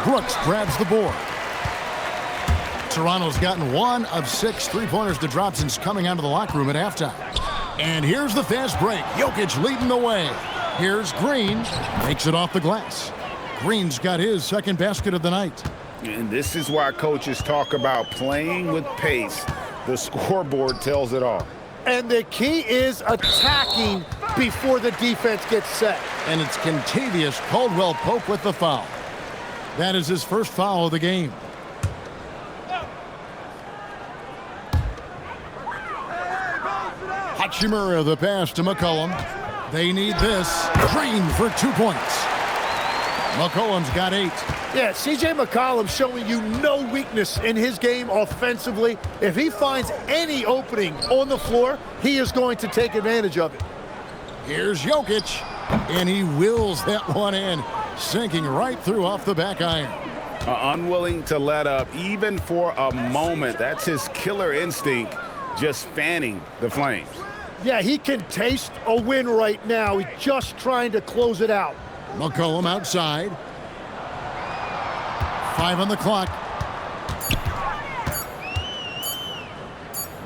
Brooks grabs the board. Toronto's gotten 1 of 6 3-pointers to drop since coming out of the locker room at halftime. And here's the fast break. Jokic leading the way. Here's Green. Makes it off the glass. Green's got his 2nd basket of the night. And this is why coaches talk about playing with pace. The scoreboard tells it all. And the key is attacking before the defense gets set. And it's Kentavious Caldwell-Pope with the foul. That is his 1st foul of the game. Hachimura the pass to McCollum. They need this. Green for 2 points. McCollum's got 8. Yeah, C.J. McCollum showing you no weakness in his game offensively. If he finds any opening on the floor, he is going to take advantage of it. Here's Jokic, and he wills that one in, sinking right through off the back iron. Unwilling to let up even for a moment. That's his killer instinct, just fanning the flames. Yeah, he can taste a win right now. He's just trying to close it out. McCollum outside. 5 on the clock.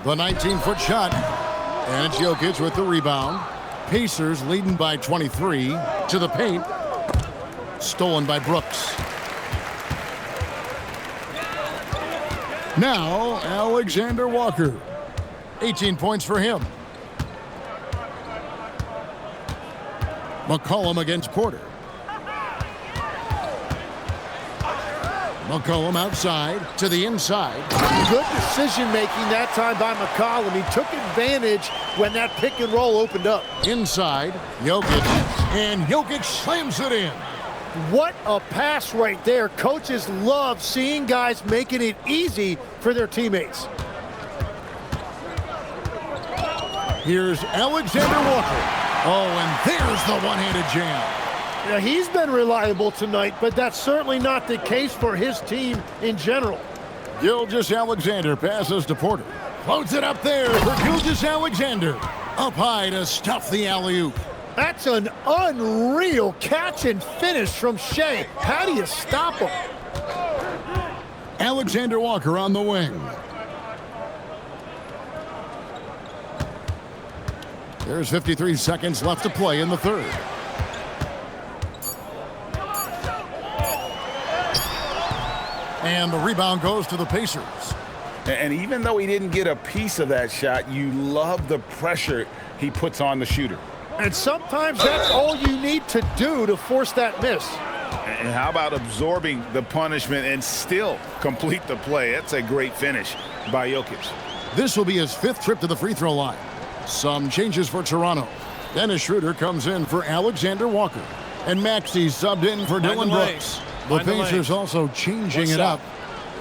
The 19-foot shot. And it's Jokic with the rebound. Pacers leading by 23 to the paint. Stolen by Brooks. Now, Alexander Walker. 18 points for him. McCollum against Porter. McCollum outside to the inside. Good decision-making that time by McCollum. He took advantage when that pick and roll opened up. Inside, Jokic, and Jokic slams it in. What a pass right there. Coaches love seeing guys making it easy for their teammates. Here's Alexander Walker. Oh, and there's the one-handed jam. Yeah, he's been reliable tonight, but that's certainly not the case for his team in general. Gilgeous-Alexander passes to Porter. Floats it up there for Gilgeous-Alexander. Up high to stuff the alley-oop. That's an unreal catch and finish from Shea. How do you stop him? Alexander Walker on the wing. There's 53 seconds left to play in the 3rd. And the rebound goes to the Pacers. And even though he didn't get a piece of that shot, you love the pressure he puts on the shooter. And sometimes that's all you need to do to force that miss. And how about absorbing the punishment and still complete the play? That's a great finish by Jokic. This will be his 5th trip to the free throw line. Some changes for Toronto. Dennis Schroeder comes in for Alexander Walker. And Maxey subbed in for Dylan Brooks. The Pacers also changing it up.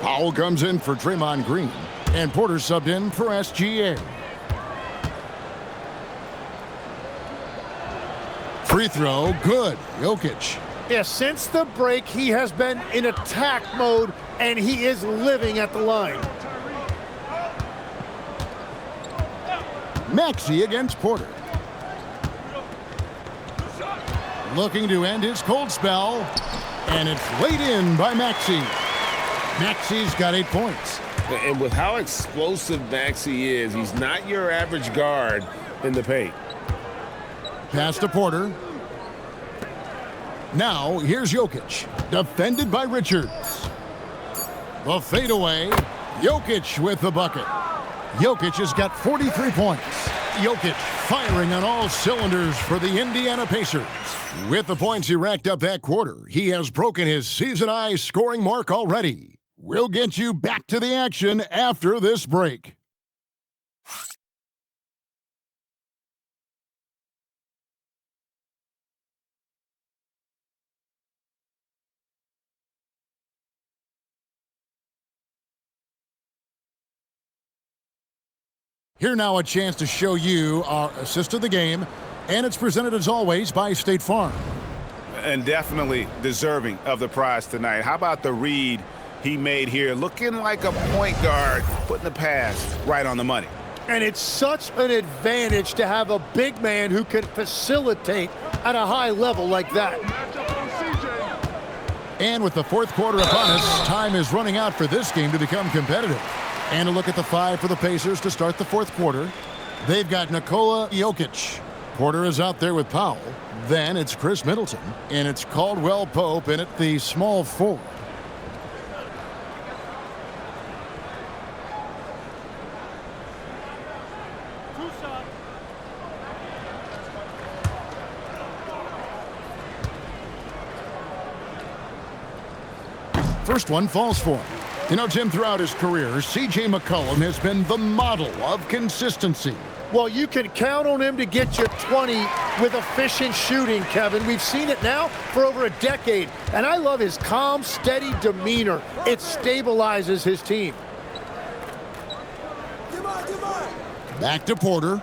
Powell comes in for Draymond Green. And Porter subbed in for SGA. Free throw, good. Jokic. Yeah, since the break, he has been in attack mode, and he is living at the line. Maxey against Porter. looking to end his cold spell, and it's laid in by Maxey. Maxey's got 8 points. And with how explosive Maxey is, he's not your average guard in the paint. Pass to Porter. Now, here's Jokic, defended by Richards. The fadeaway, Jokic with the bucket. Jokic has got 43 points. Jokic firing on all cylinders for the Indiana Pacers. With the points he racked up that quarter, he has broken his season-high scoring mark already. We'll get you back to the action after this break. Here now, a chance to show you our assist of the game, and it's presented as always by State Farm. And definitely deserving of the prize tonight. How about the read he made here? Looking like a point guard, putting the pass right on the money. And it's such an advantage to have a big man who can facilitate at a high level like that. And with the fourth quarter upon us, time is running out for this game to become competitive. And a look at the 5 for the Pacers to start the fourth quarter. They've got Nikola Jokic. Porter is out there with Powell. Then it's Chris Middleton. And it's Caldwell Pope in at the small forward. First one falls for him. You know, Tim, throughout his career, C.J. McCollum has been the model of consistency. Well, you can count on him to get you 20 with efficient shooting, Kevin. We've seen it now for over a decade, and I love his calm, steady demeanor. It stabilizes his team. Back to Porter.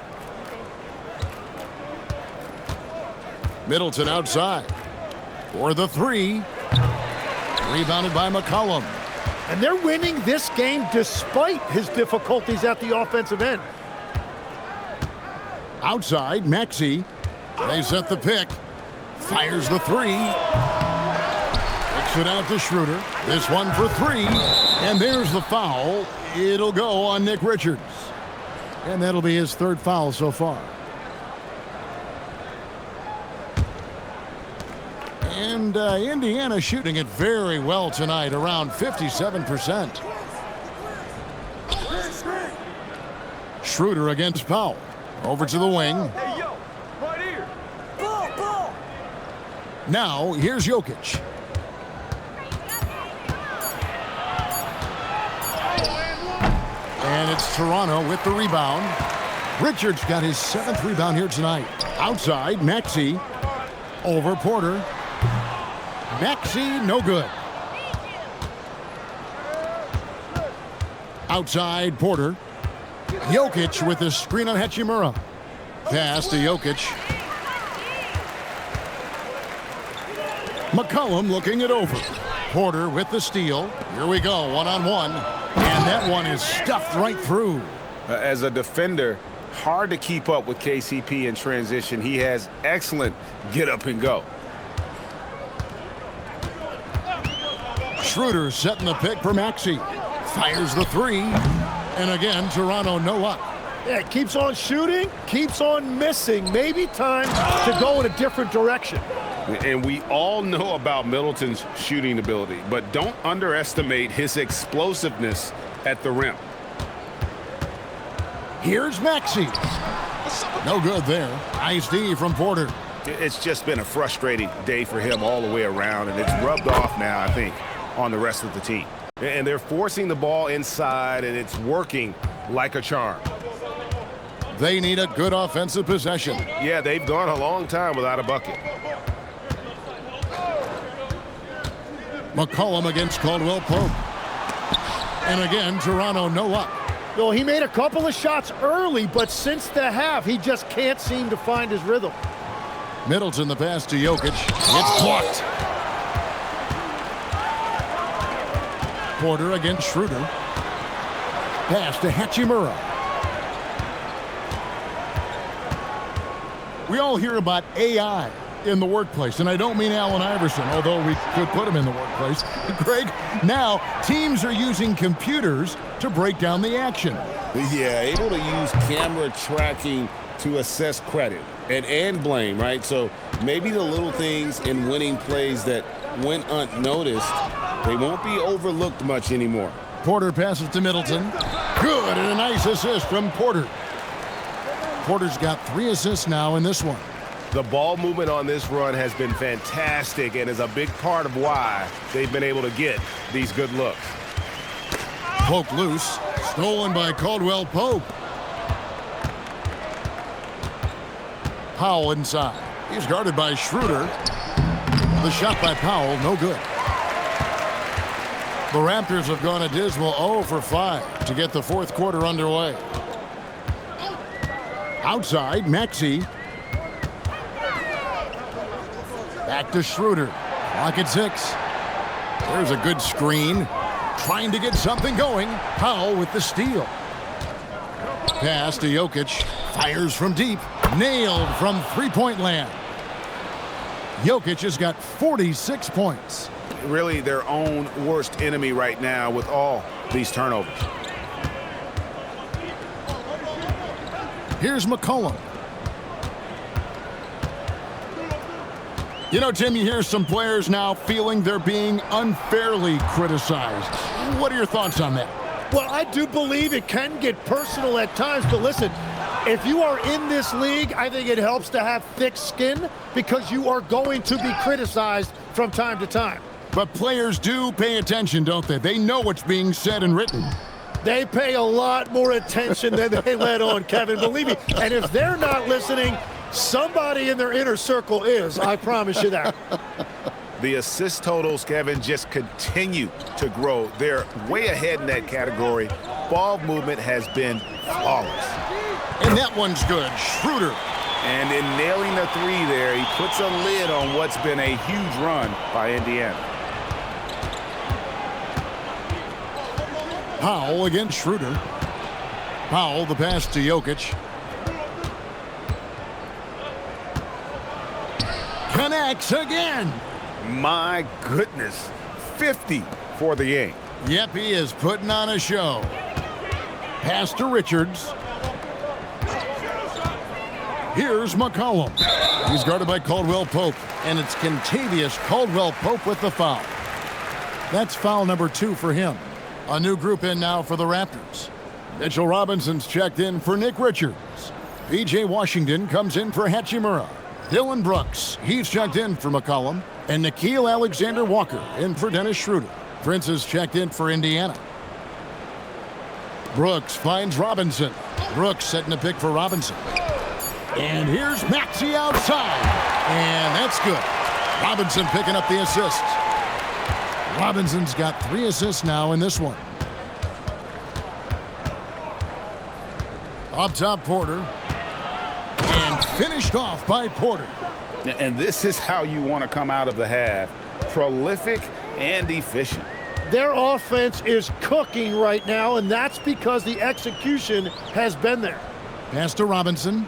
Middleton outside for the 3. Rebounded by McCollum. And they're winning this game despite his difficulties at the offensive end. Outside, Maxey. They set the pick. Fires the 3. Kicks it out to Schroeder. This one for 3. And there's the foul. It'll go on Nick Richards. And that'll be his 3rd foul so far. And Indiana shooting it very well tonight, around 57%. Schroeder against Powell. Over to the wing. Hey, yo, right here. Ball. Now, here's Jokic. And it's Toronto with the rebound. Richards got his 7th rebound here tonight. Outside, Maxey. Over Porter. Maxey, no good. Outside, Porter. Jokic with the screen on Hachimura. Pass to Jokic. McCollum looking it over. Porter with the steal. Here we go, one-on-one. And that one is stuffed right through. As a defender, hard to keep up with KCP in transition. He has excellent get up and go. Schroeder setting the pick for Maxey. Fires the 3. And again, Toronto no luck. Yeah, keeps on shooting, keeps on missing. Maybe time to go in a different direction. And we all know about Middleton's shooting ability, but don't underestimate his explosiveness at the rim. Here's Maxey. No good there. Nice D from Porter. It's just been a frustrating day for him all the way around, and it's rubbed off now, I think, on the rest of the team. And they're forcing the ball inside, and it's working like a charm. They need a good offensive possession. Yeah, they've gone a long time without a bucket. McCollum against Caldwell Pope. And again, Toronto no luck. Well, he made a couple of shots early, but since the half, he just can't seem to find his rhythm. Middleton, the pass to Jokic. It's blocked. Porter against Schroeder. Pass to Hachimura. We all hear about AI. in the workplace. And I don't mean Allen Iverson, although we could put him in the workplace. Greg, now teams are using computers to break down the action. Yeah, able to use camera tracking to assess credit and blame, right? So maybe the little things in winning plays that went unnoticed, they won't be overlooked much anymore. Porter passes to Middleton. Good, and a nice assist from Porter. Porter's got 3 assists now in this one. The ball movement on this run has been fantastic and is a big part of why they've been able to get these good looks. Pope loose. Stolen by Caldwell Pope. Powell inside. He's guarded by Schroeder. The shot by Powell, no good. The Raptors have gone a dismal 0 for 5 to get the fourth quarter underway. Outside, Maxey. Back to Schroeder. Clock at 6. There's a good screen. Trying to get something going. Powell with the steal. Pass to Jokic. Fires from deep. Nailed from three-point land. Jokic has got 46 points. Really their own worst enemy right now with all these turnovers. Here's McCollum. You know, Tim, you hear some players now feeling they're being unfairly criticized. What are your thoughts on that? Well, I do believe it can get personal at times, but listen, if you are in this league, I think it helps to have thick skin because you are going to be criticized from time to time. But players do pay attention, don't they? They know what's being said and written. They pay a lot more attention than they let on, Kevin, believe me. And if they're not listening, somebody in their inner circle is, I promise you that. The assist totals, Kevin, just continue to grow. They're way ahead in that category. Ball movement has been flawless. And that one's good. Schroeder. And in nailing the 3 there, he puts a lid on what's been a huge run by Indiana. Powell against Schroeder. Powell, the pass to Jokic. Connects again. My goodness, 50 for the game. Yep, he is putting on a show. Pass to Richards. Here's McCollum. He's guarded by Caldwell Pope, and it's Kentavious Caldwell Pope with the foul. That's foul number 2 for him. A new group in now for the Raptors. Mitchell Robinson's checked in for Nick Richards. P.J. Washington comes in for Hachimura. Dylan Brooks, he's checked in for McCollum. And Nickeil Alexander-Walker in for Dennis Schroeder. Prince is checked in for Indiana. Brooks finds Robinson. Brooks setting a pick for Robinson. And here's Maxey outside. And that's good. Robinson picking up the assist. Robinson's got 3 assists now in this one. Up top, Porter. And finished off by Porter. And this is how you want to come out of the half. Prolific and efficient. Their offense is cooking right now, and that's because the execution has been there. Pass to Robinson.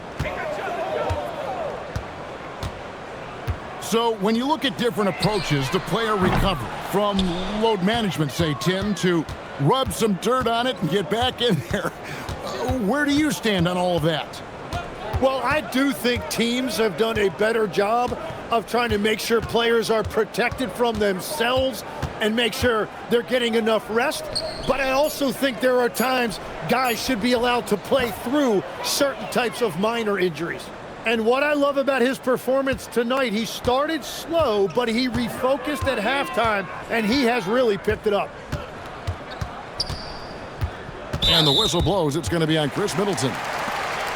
So when you look at different approaches to player recovery, from load management, say, Tim, to rub some dirt on it and get back in there, where do you stand on all of that? Well, I do think teams have done a better job of trying to make sure players are protected from themselves and make sure they're getting enough rest. But I also think there are times guys should be allowed to play through certain types of minor injuries. And what I love about his performance tonight, he started slow, but he refocused at halftime, and he has really picked it up. And the whistle blows. It's going to be on Chris Middleton.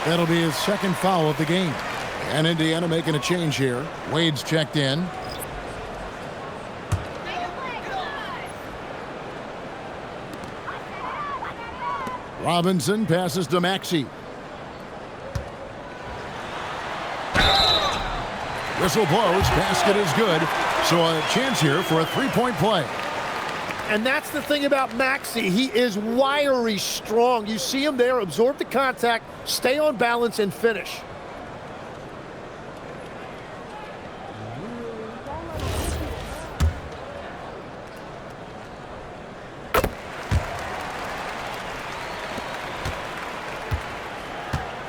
That'll be his second foul of the game. And Indiana making a change here. Wade's checked in. Robinson passes to Maxey. Whistle blows. Basket is good. So a chance here for a three-point play. And that's the thing about Maxey. He is wiry strong. You see him there, absorb the contact, stay on balance, and finish.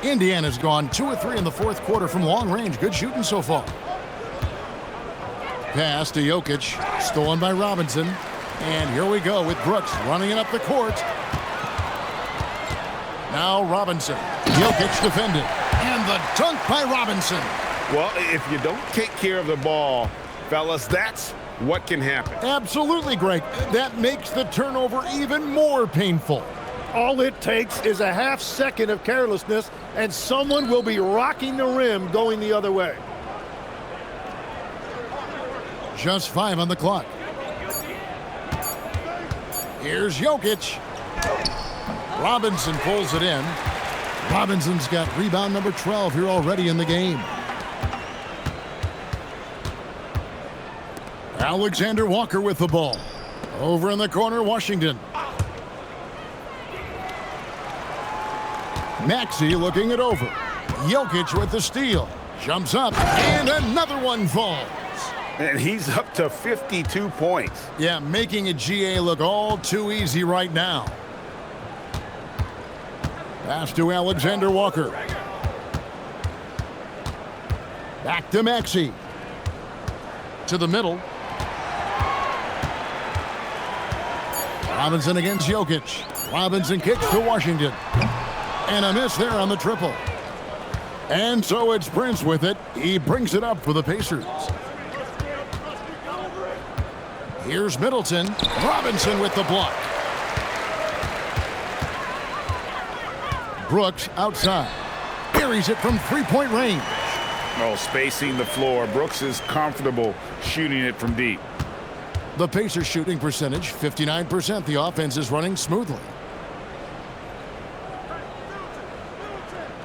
Indiana's gone 2 of 3 in the fourth quarter from long range. Good shooting so far. Pass to Jokic, stolen by Robinson. And here we go with Brooks running it up the court. Now Robinson. Jokic defended. And the dunk by Robinson. Well, if you don't take care of the ball, fellas, that's what can happen. Absolutely, Greg. That makes the turnover even more painful. All it takes is a half second of carelessness, and someone will be rocking the rim going the other way. Just 5 on the clock. Here's Jokic. Robinson pulls it in. Robinson's got rebound number 12 here already in the game. Alexander Walker with the ball. Over in the corner, Washington. Maxey looking it over. Jokic with the steal. Jumps up, and another one falls. And he's up to 52 points. Yeah, making a GA look all too easy right now. Pass to Alexander Walker. Back to Maxey. To the middle. Robinson against Jokic. Robinson kicks to Washington. And a miss there on the triple. And so it's Prince with it. He brings it up for the Pacers. Here's Middleton. Robinson with the block. Brooks outside. Buries it from three-point range. Oh, spacing the floor. Brooks is comfortable shooting it from deep. The Pacers shooting percentage, 59%. The offense is running smoothly.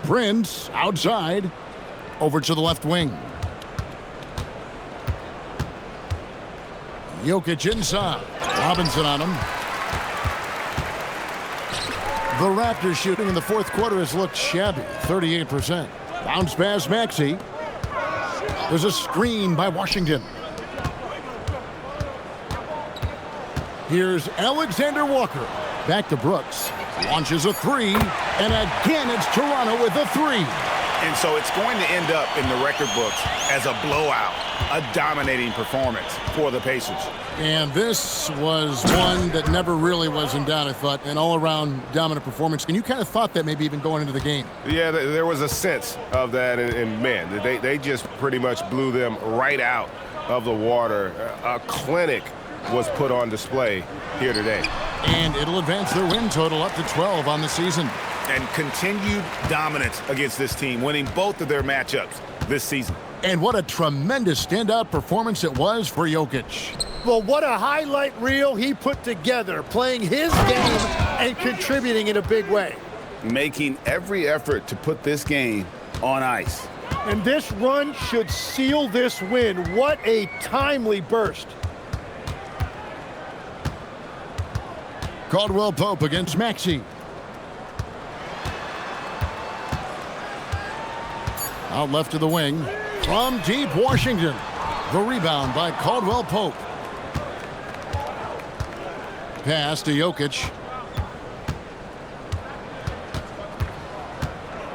Prince outside. Over to the left wing. Jokic inside. Robinson on him. The Raptors shooting in the fourth quarter has looked shabby, 38%. Bounce pass Maxey. There's a screen by Washington. Here's Alexander Walker. Back to Brooks. Launches a three. And again, it's Toronto with a three. And so it's going to end up in the record books as a blowout, a dominating performance for the Pacers. And this was one that never really was in doubt, I thought, an all-around dominant performance. And you kind of thought that maybe even going into the game. Yeah, there was a sense of that, and man, they just pretty much blew them right out of the water. A clinic was put on display here today. And it'll advance their win total up to 12 on the season. And continued dominance against this team, winning both of their matchups this season. And what a tremendous standout performance it was for Jokic. Well, what a highlight reel he put together, playing his game and contributing in a big way. Making every effort to put this game on ice. And this run should seal this win. What a timely burst. Caldwell Pope against Maxey. Out left to the wing. From deep, Washington. The rebound by Caldwell Pope. Pass to Jokic.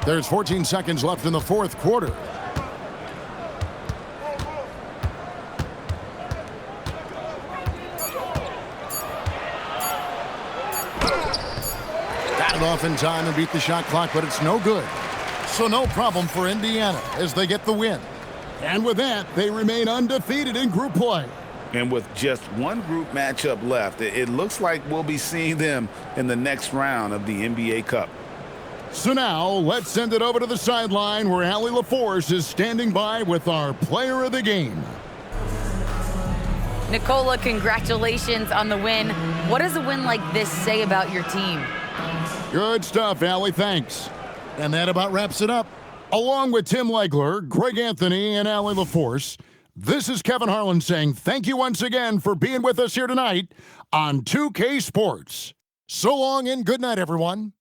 There's 14 seconds left in the fourth quarter. Got it off in time and beat the shot clock, but it's no good. So no problem for Indiana as they get the win. And with that, they remain undefeated in group play. And with just one group matchup left, it looks like we'll be seeing them in the next round of the NBA Cup. So now, let's send it over to the sideline where Allie LaForce is standing by with our player of the game. Nicola, congratulations on the win. What does a win like this say about your team? Good stuff, Allie. Thanks. And that about wraps it up. Along with Tim Legler, Greg Anthony, and Allie LaForce, this is Kevin Harlan saying thank you once again for being with us here tonight on 2K Sports. So long and good night, everyone.